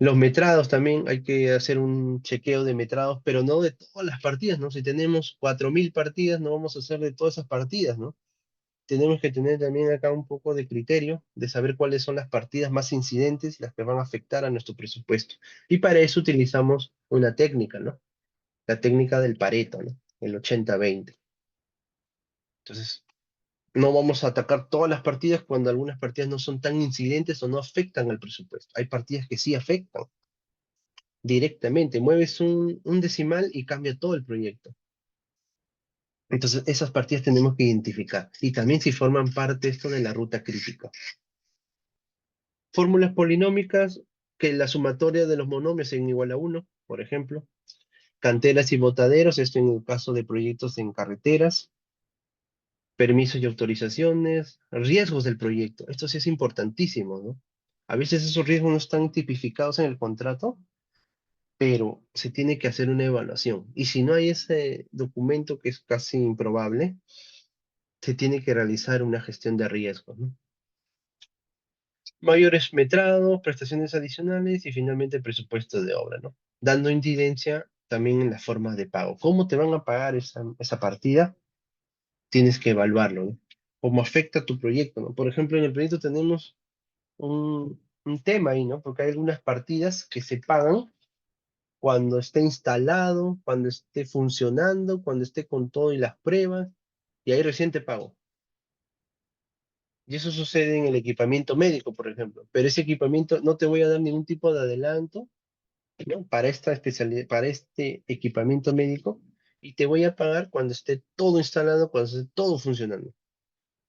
Los metrados también, hay que hacer un chequeo de metrados, pero no de todas las partidas, ¿no? Si tenemos 4.000 partidas, no vamos a hacer de todas esas partidas, ¿no? Tenemos que tener también acá un poco de criterio de saber cuáles son las partidas más incidentes, las que van a afectar a nuestro presupuesto. Y para eso utilizamos una técnica, ¿no? La técnica del Pareto, ¿no? El 80-20. Entonces, no vamos a atacar todas las partidas cuando algunas partidas no son tan incidentes o no afectan al presupuesto. Hay partidas que sí afectan directamente. Mueves un decimal y cambia todo el proyecto. Entonces, esas partidas tenemos que identificar. Y también si forman parte esto de la ruta crítica. Fórmulas polinómicas, que la sumatoria de los monomios es igual a 1, por ejemplo. Canteras y botaderos, esto en el caso de proyectos en carreteras. Permisos y autorizaciones. Riesgos del proyecto. Esto sí es importantísimo, ¿no? A veces esos riesgos no están tipificados en el contrato pero se tiene que hacer una evaluación. Y si no hay ese documento, que es casi improbable, se tiene que realizar una gestión de riesgos, ¿no? Mayores metrados, prestaciones adicionales y finalmente el presupuesto de obra, ¿no? Dando incidencia también en las formas de pago. ¿Cómo te van a pagar esa partida? Tienes que evaluarlo, ¿no? ¿Cómo afecta a tu proyecto, ¿no? Por ejemplo, en el proyecto tenemos un tema ahí, ¿no? Porque hay algunas partidas que se pagan cuando esté instalado, cuando esté funcionando, cuando esté con todo y las pruebas, y ahí recién te pago. Y eso sucede en el equipamiento médico, por ejemplo. Pero ese equipamiento no te voy a dar ningún tipo de adelanto, ¿no? Para esta especialidad, para este equipamiento médico, y te voy a pagar cuando esté todo instalado, cuando esté todo funcionando.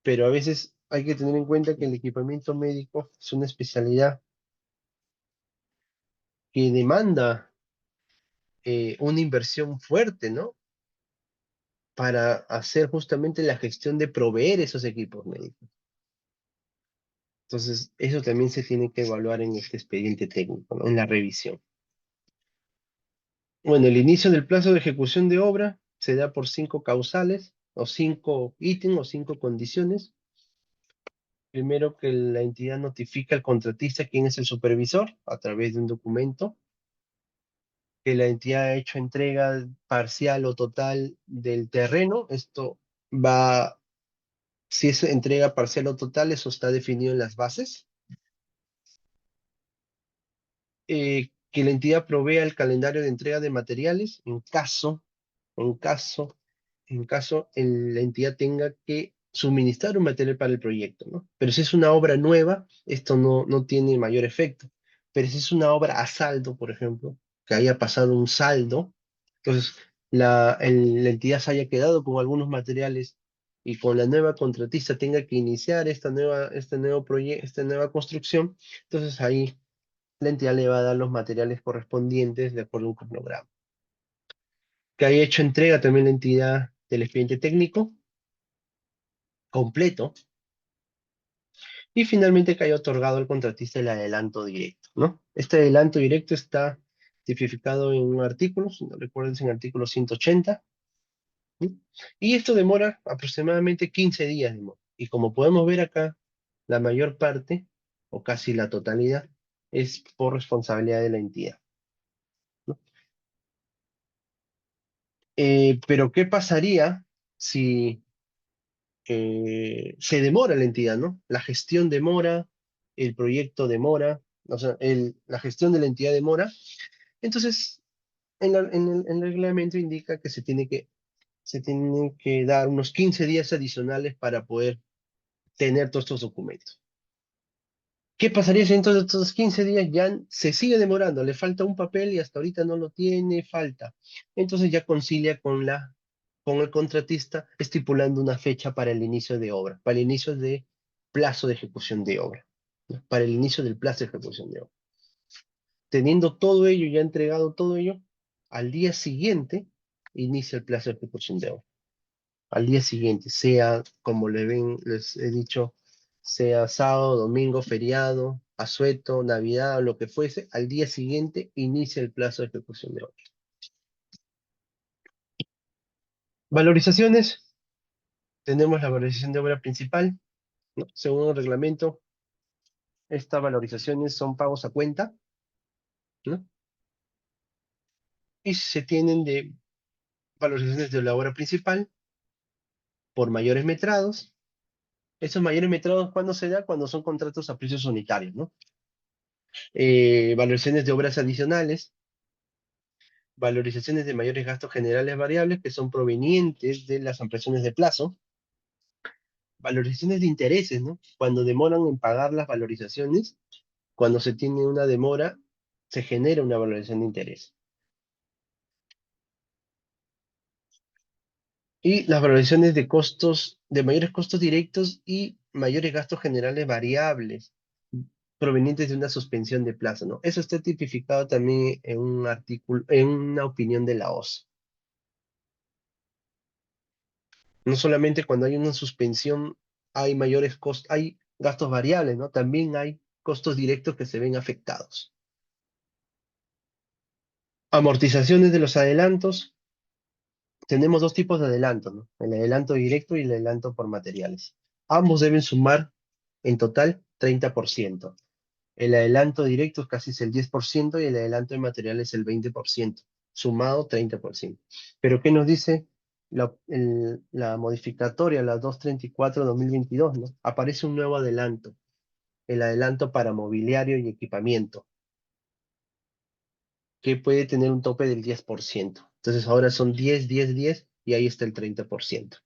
Pero a veces hay que tener en cuenta que el equipamiento médico es una especialidad que demanda una inversión fuerte, ¿no? Para hacer justamente la gestión de proveer esos equipos médicos. Entonces, eso también se tiene que evaluar en este expediente técnico, ¿no? En la revisión. Bueno, el inicio del plazo de ejecución de obra se da por 5 causales, o 5 ítems, o 5 condiciones. Primero, que la entidad notifica al contratista quién es el supervisor a través de un documento, que la entidad ha hecho entrega parcial o total del terreno. Esto va, si es entrega parcial o total, eso está definido en las bases. Que la entidad provea el calendario de entrega de materiales en caso, la entidad tenga que suministrar un material para el proyecto, ¿no? Pero si es una obra nueva, esto no tiene mayor efecto. Pero si es una obra a saldo, por ejemplo, que haya pasado un saldo, entonces la entidad se haya quedado con algunos materiales y con la nueva contratista tenga que iniciar esta nueva construcción, entonces ahí la entidad le va a dar los materiales correspondientes de acuerdo a un cronograma. Que haya hecho entrega también la entidad del expediente técnico completo, y finalmente que haya otorgado al contratista el adelanto directo, ¿no? Este adelanto directo está tipificado en un artículo, si no recuerdo, es en el artículo 180, ¿sí? Y esto demora aproximadamente 15 días. Y como podemos ver acá, la mayor parte, o casi la totalidad, es por responsabilidad de la entidad, ¿no? Pero ¿qué pasaría si se demora la entidad, ¿no? La gestión demora, el proyecto demora, o sea, la gestión de la entidad demora. Entonces, en el reglamento indica que se tiene que dar unos 15 días adicionales para poder tener todos estos documentos. ¿Qué pasaría si entonces estos 15 días ya se sigue demorando? Le falta un papel y hasta ahorita no lo tiene, falta. Entonces ya concilia con el contratista, estipulando una fecha para el inicio de obra, para el inicio de plazo de ejecución de obra, ¿no? Para el inicio del plazo de ejecución de obra. Teniendo todo ello, ya entregado todo ello, al día siguiente inicia el plazo de ejecución de obra. Al día siguiente, sea como les he dicho, sea sábado, domingo, feriado, asueto, Navidad o lo que fuese, al día siguiente inicia el plazo de ejecución de obra. Valorizaciones, tenemos la valorización de obra principal, ¿no? Según el reglamento, estas valorizaciones son pagos a cuenta, ¿no? Y se tienen de valorizaciones de la obra principal por mayores metrados. Esos mayores metrados, ¿cuándo se da? Cuando son contratos a precios unitarios, ¿no? Valorizaciones de obras adicionales, valorizaciones de mayores gastos generales variables que son provenientes de las ampliaciones de plazo, valorizaciones de intereses, ¿no? Cuando demoran en pagar las valorizaciones, cuando se tiene una demora, se genera una valorización de interés. Y las valorizaciones de costos, de mayores costos directos y mayores gastos generales variables provenientes de una suspensión de plazo, ¿no? Eso está tipificado también en un artículo, en una opinión de la OSI. No solamente cuando hay una suspensión hay mayores costos, hay gastos variables, ¿no? También hay costos directos que se ven afectados. Amortizaciones de los adelantos. Tenemos dos tipos de adelanto, ¿no? El adelanto directo y el adelanto por materiales. Ambos deben sumar en total 30%. El adelanto directo es casi el 10% y el adelanto de materiales el 20%, sumado 30%. Pero ¿qué nos dice la modificatoria, la 234/2022, ¿no? Aparece un nuevo adelanto, el adelanto para mobiliario y equipamiento, que puede tener un tope del 10%. Entonces ahora son 10, 10, 10 y ahí está el 30%.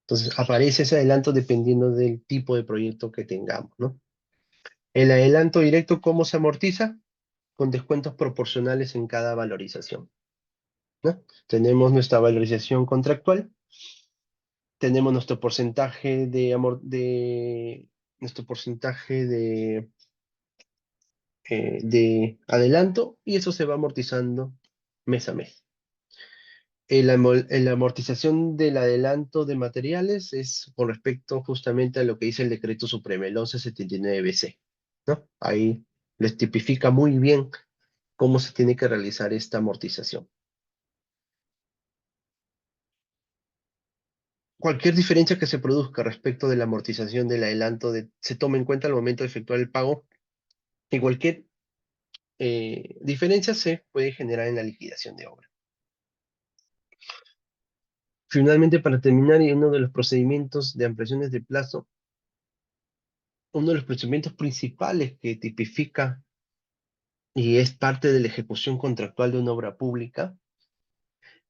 Entonces aparece ese adelanto dependiendo del tipo de proyecto que tengamos, ¿no? El adelanto directo, ¿cómo se amortiza? Con descuentos proporcionales en cada valorización, ¿no? Tenemos nuestra valorización contractual, tenemos nuestro porcentaje nuestro porcentaje de adelanto y eso se va amortizando mes a mes. La amortización del adelanto de materiales es con respecto justamente a lo que dice el decreto supremo, el 1179-BC, ¿no? Ahí les tipifica muy bien cómo se tiene que realizar esta amortización. Cualquier diferencia que se produzca respecto de la amortización del adelanto se toma en cuenta al momento de efectuar el pago y cualquier diferencia se puede generar en la liquidación de obra. Finalmente, para terminar, y uno de los procedimientos de ampliaciones de plazo, uno de los procedimientos principales que tipifica y es parte de la ejecución contractual de una obra pública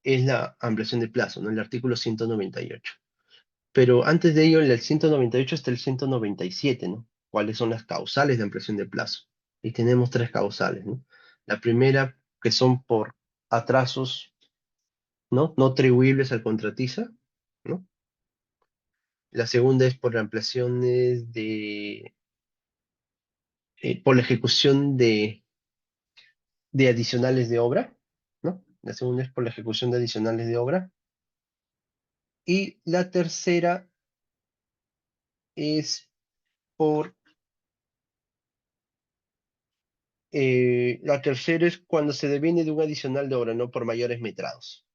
es la ampliación de plazo, ¿no? El artículo 198. Pero antes de ello, en el 198 está el 197, ¿no? ¿Cuáles son las causales de ampliación de plazo? Y tenemos tres causales, ¿no? La primera, que son por atrasos, ¿no? No atribuibles al contratista, ¿no? La segunda es por ampliaciones por la ejecución de adicionales de obra, ¿no? La segunda es por la ejecución de adicionales de obra. Y la tercera es por, la tercera es cuando se deviene de un adicional de obra, no por mayores metrados,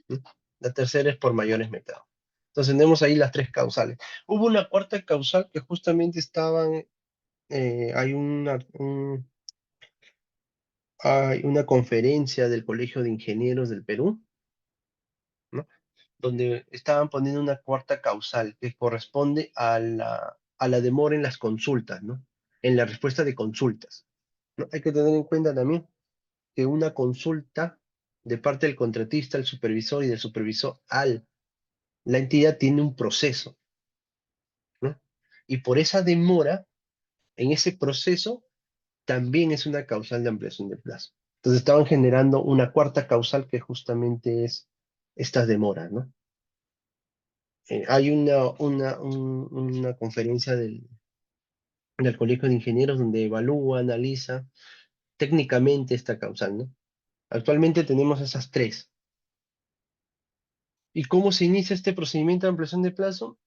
¿no? La tercera es por mayores metrados. Entonces tenemos ahí las tres causales. Hubo una cuarta causal que justamente hay una conferencia del Colegio de Ingenieros del Perú, ¿no? Donde estaban poniendo una cuarta causal que corresponde a la demora en las consultas, ¿no? En la respuesta de consultas, ¿no? Hay que tener en cuenta también que una consulta de parte del contratista, al supervisor y del supervisor la entidad tiene un proceso, ¿no? Y por esa demora, en ese proceso, también es una causal de ampliación de plazo. Entonces estaban generando una cuarta causal que justamente es estas demoras, ¿no? Hay una conferencia del Colegio de Ingenieros donde evalúa, analiza técnicamente esta causal, ¿no? Actualmente tenemos esas tres. ¿Y cómo se inicia este procedimiento de ampliación de plazo?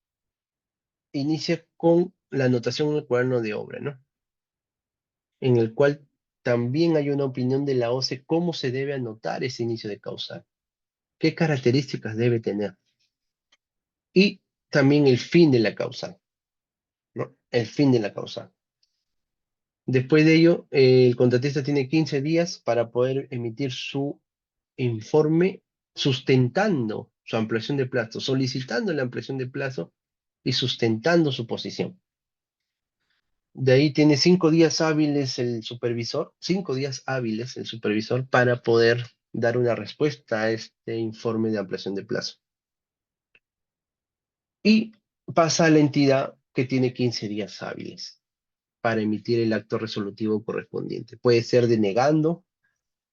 Inicia con la anotación en el cuaderno de obra, ¿no? En el cual también hay una opinión de la OCE cómo se debe anotar ese inicio de causal, qué características debe tener y también el fin de la causal, ¿no? El fin de la causal. Después de ello, el contratista tiene 15 días para poder emitir su informe sustentando su ampliación de plazo, solicitando la ampliación de plazo y sustentando su posición. De ahí tiene 5 días hábiles el supervisor, 5 días hábiles el supervisor para poder dar una respuesta a este informe de ampliación de plazo. Y pasa a la entidad que tiene 15 días hábiles para emitir el acto resolutivo correspondiente. Puede ser denegando,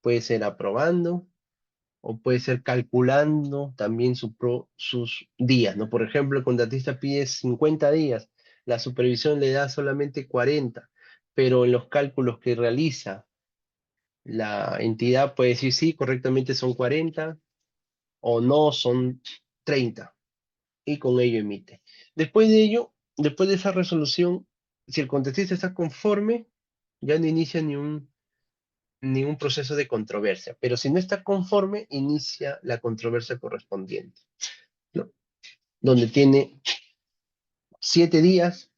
puede ser aprobando o puede ser calculando también sus días, ¿no? Por ejemplo, el contratista pide 50 días, la supervisión le da solamente 40, pero en los cálculos que realiza la entidad puede decir sí, correctamente son 40 o no, son 30 y con ello emite. Después de ello, después de esa resolución, si el contratista está conforme, ya no inicia ningún proceso de controversia, pero si no está conforme, inicia la controversia correspondiente, ¿no? Donde tiene 7 días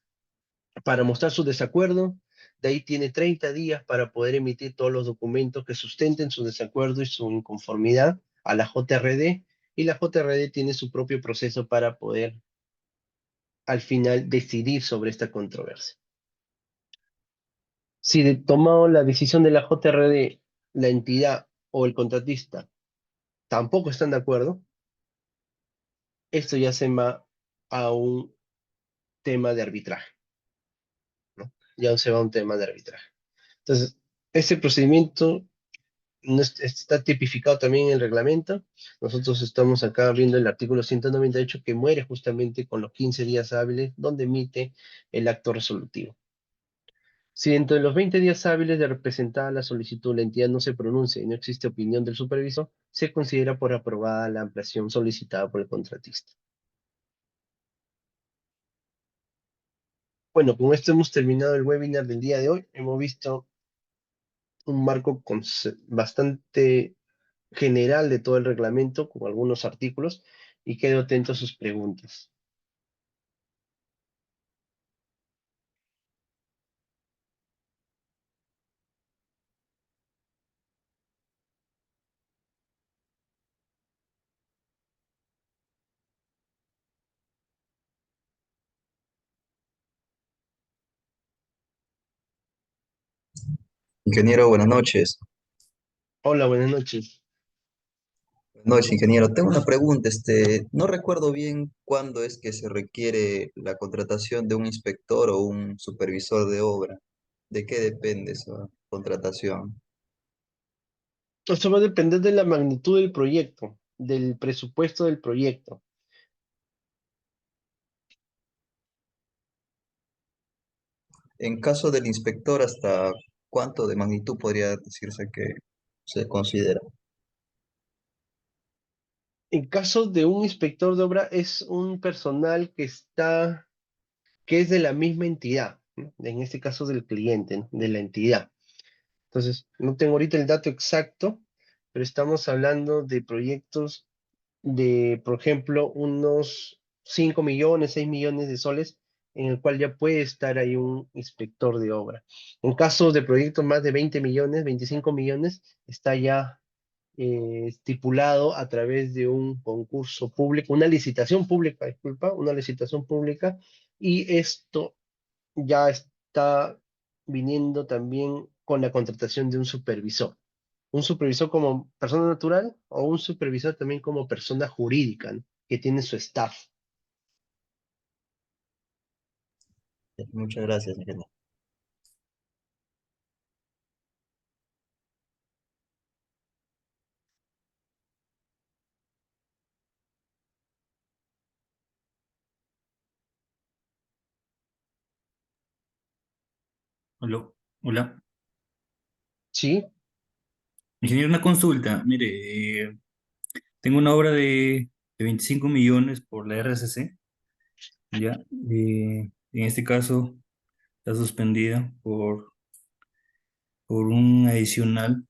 para mostrar su desacuerdo, de ahí tiene 30 días para poder emitir todos los documentos que sustenten su desacuerdo y su inconformidad a la JRD, y la JRD tiene su propio proceso para poder al final decidir sobre esta controversia. Si tomado la decisión de la JRD, la entidad o el contratista tampoco están de acuerdo, esto ya se va a un tema de arbitraje, ¿no? Ya se va a un tema de arbitraje. Entonces, este procedimiento no está tipificado también en el reglamento. Nosotros estamos acá viendo el artículo 198 que muere justamente con los 15 días hábiles donde emite el acto resolutivo. Si dentro de los 20 días hábiles de representada la solicitud la entidad no se pronuncia y no existe opinión del supervisor, se considera por aprobada la ampliación solicitada por el contratista. Bueno, con esto hemos terminado el webinar del día de hoy. Hemos visto un marco bastante general de todo el reglamento con algunos artículos y quedo atento a sus preguntas. Ingeniero, buenas noches. Hola, buenas noches. Buenas noches, ingeniero. Tengo una pregunta. No recuerdo bien cuándo es que se requiere la contratación de un inspector o un supervisor de obra. ¿De qué depende esa contratación? Esto va a depender de la magnitud del proyecto, del presupuesto del proyecto. En caso del inspector, ¿hasta cuánto de magnitud podría decirse que se considera? En caso de un inspector de obra, es un personal que es de la misma entidad, ¿no? En este caso del cliente, ¿no? De la entidad. Entonces, no tengo ahorita el dato exacto, pero estamos hablando de proyectos de, por ejemplo, unos 5 millones, 6 millones de soles, en el cual ya puede estar ahí un inspector de obra. En caso de proyectos más de 20 millones, 25 millones, está ya estipulado a través de un concurso público, una licitación pública, disculpa, una licitación pública, y esto ya está viniendo también con la contratación de un supervisor. Un supervisor como persona natural o un supervisor también como persona jurídica, ¿no? Que tiene su staff. Muchas gracias, ingeniero. Hola, hola. ¿Sí? Ingeniero, una consulta. Mire, tengo una obra de 25 millones por la RCC, ¿ya? En este caso está suspendida por un adicional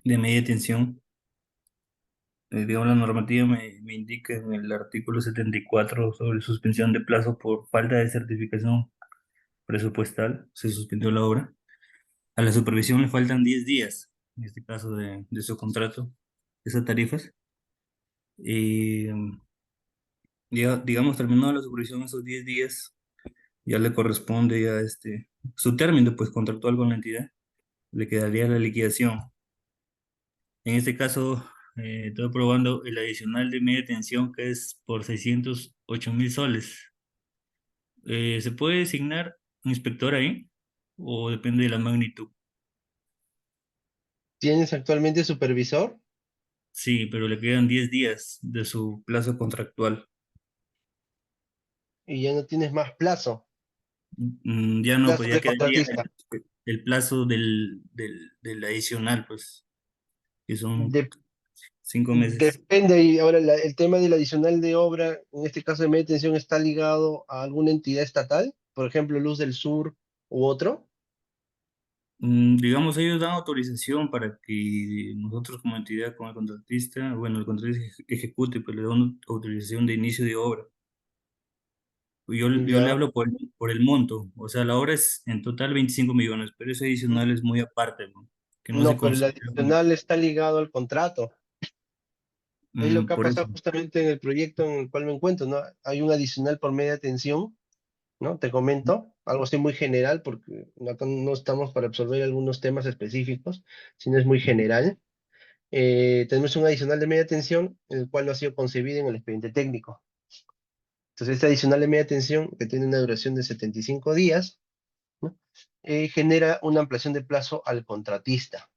de media tensión. Digamos, la normativa me indica en el artículo 74 sobre suspensión de plazo por falta de certificación presupuestal. Se suspendió la obra. A la supervisión le faltan 10 días, en este caso de su contrato, esas tarifas. Y ya, digamos, terminado la supervisión esos 10 días, ya le corresponde ya su término, pues contractual con la entidad, le quedaría la liquidación. En este caso, estoy probando el adicional de media tensión que es por 608.000 soles. ¿Se puede designar un inspector ahí o depende de la magnitud? ¿Tienes actualmente supervisor Sí, pero le quedan 10 días de su plazo contractual. y ya no tienes más plazo? Ya no, pues Plazo ya de quedaría contratista. el plazo del adicional, pues, que son De- 5 meses. depende, y ahora el tema del adicional de obra, en este caso de media tensión, está ligado a alguna entidad estatal, por ejemplo, Luz del Sur u otro. Digamos, ellos dan autorización para que nosotros como entidad, como el contratista, bueno, el contratista ejecute, pues le dan autorización de inicio de obra. Yo le Ya. hablo por el monto, o sea, la obra es en total 25 millones, pero ese adicional es muy aparte, ¿no? Que no se No, pero el considera como, adicional está ligado al contrato. Es lo que ha por eso. pasado justamente en el proyecto en el cual me encuentro, ¿no? Hay un adicional por media tensión, ¿no? Te comento, algo así muy general, porque acá no estamos para absorber algunos temas específicos, sino es muy Ujú. general. Tenemos un adicional de media tensión, el cual no ha sido concebido en el expediente técnico. Entonces, este adicional de media tensión, que tiene una duración de 75 días, ¿no? Genera una ampliación de plazo al contratista,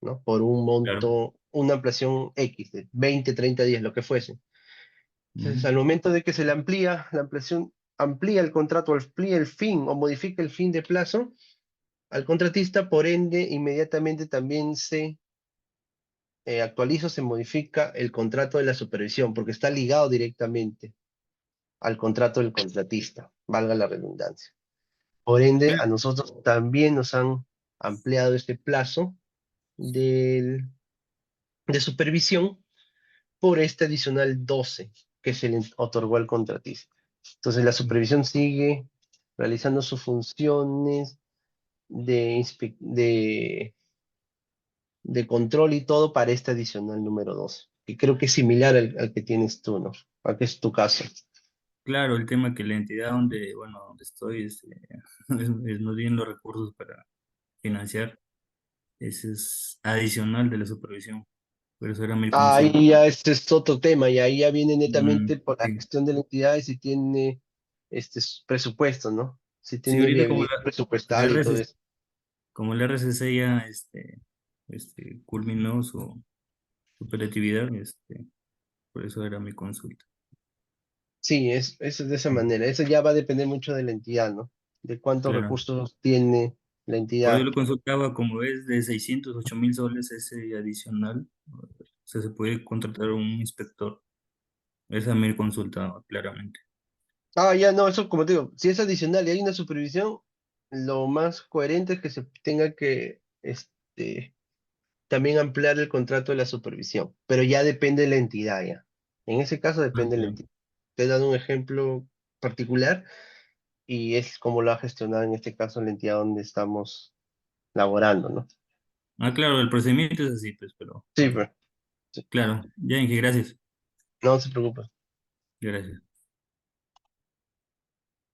¿no? Por un Claro. monto, una ampliación X de 20, 30 días, lo que fuese. Entonces, Ujú. al momento de que se le amplía, la ampliación amplía el contrato, amplía el fin o modifica el fin de plazo al contratista, por ende, inmediatamente también se actualiza o se modifica el contrato de la supervisión, porque está ligado directamente al contrato del contratista, valga la redundancia. Por ende, a Claro. nosotros también nos han ampliado este plazo del- de supervisión por este adicional 12 que se le otorgó al contratista. Entonces, la supervisión sigue realizando sus funciones de control y todo para este adicional número 12, que creo que es similar al que tienes tú, ¿no? Al que es tu caso. Claro, el tema que la entidad donde, bueno, donde estoy, no tienen los recursos para financiar, ese es adicional de la supervisión. Por eso era mi consulta. Ahí ya este es otro tema, y ahí ya viene netamente por la Sí. gestión de la entidad y si tiene presupuesto, ¿no? Si Sí, tiene ahorita viabilidad el presupuestal y todo RCC, eso. como el RCC ya culminó su operatividad, por eso era mi consulta. Sí, es de esa Mm. manera. Eso ya va a depender mucho de la entidad, ¿no? De cuántos Claro. recursos tiene la Por eso entidad. lo consultaba, como es de 608.000 soles ese adicional, o sea, se puede contratar un inspector. Esa me consultaba claramente. Ah, ya no, eso como te digo, si es adicional y hay una supervisión, lo más coherente es que se tenga que también ampliar el contrato de la supervisión, pero ya depende de la entidad, ya. En ese caso Ah, depende de la claro. entidad. Te he dado un ejemplo particular y es como lo ha gestionado en este caso la entidad donde estamos laborando, ¿no? Ah, claro, el procedimiento es así, pues, pero Sí, pero sí, claro. Ya, Inge, gracias. no se preocupe. Gracias.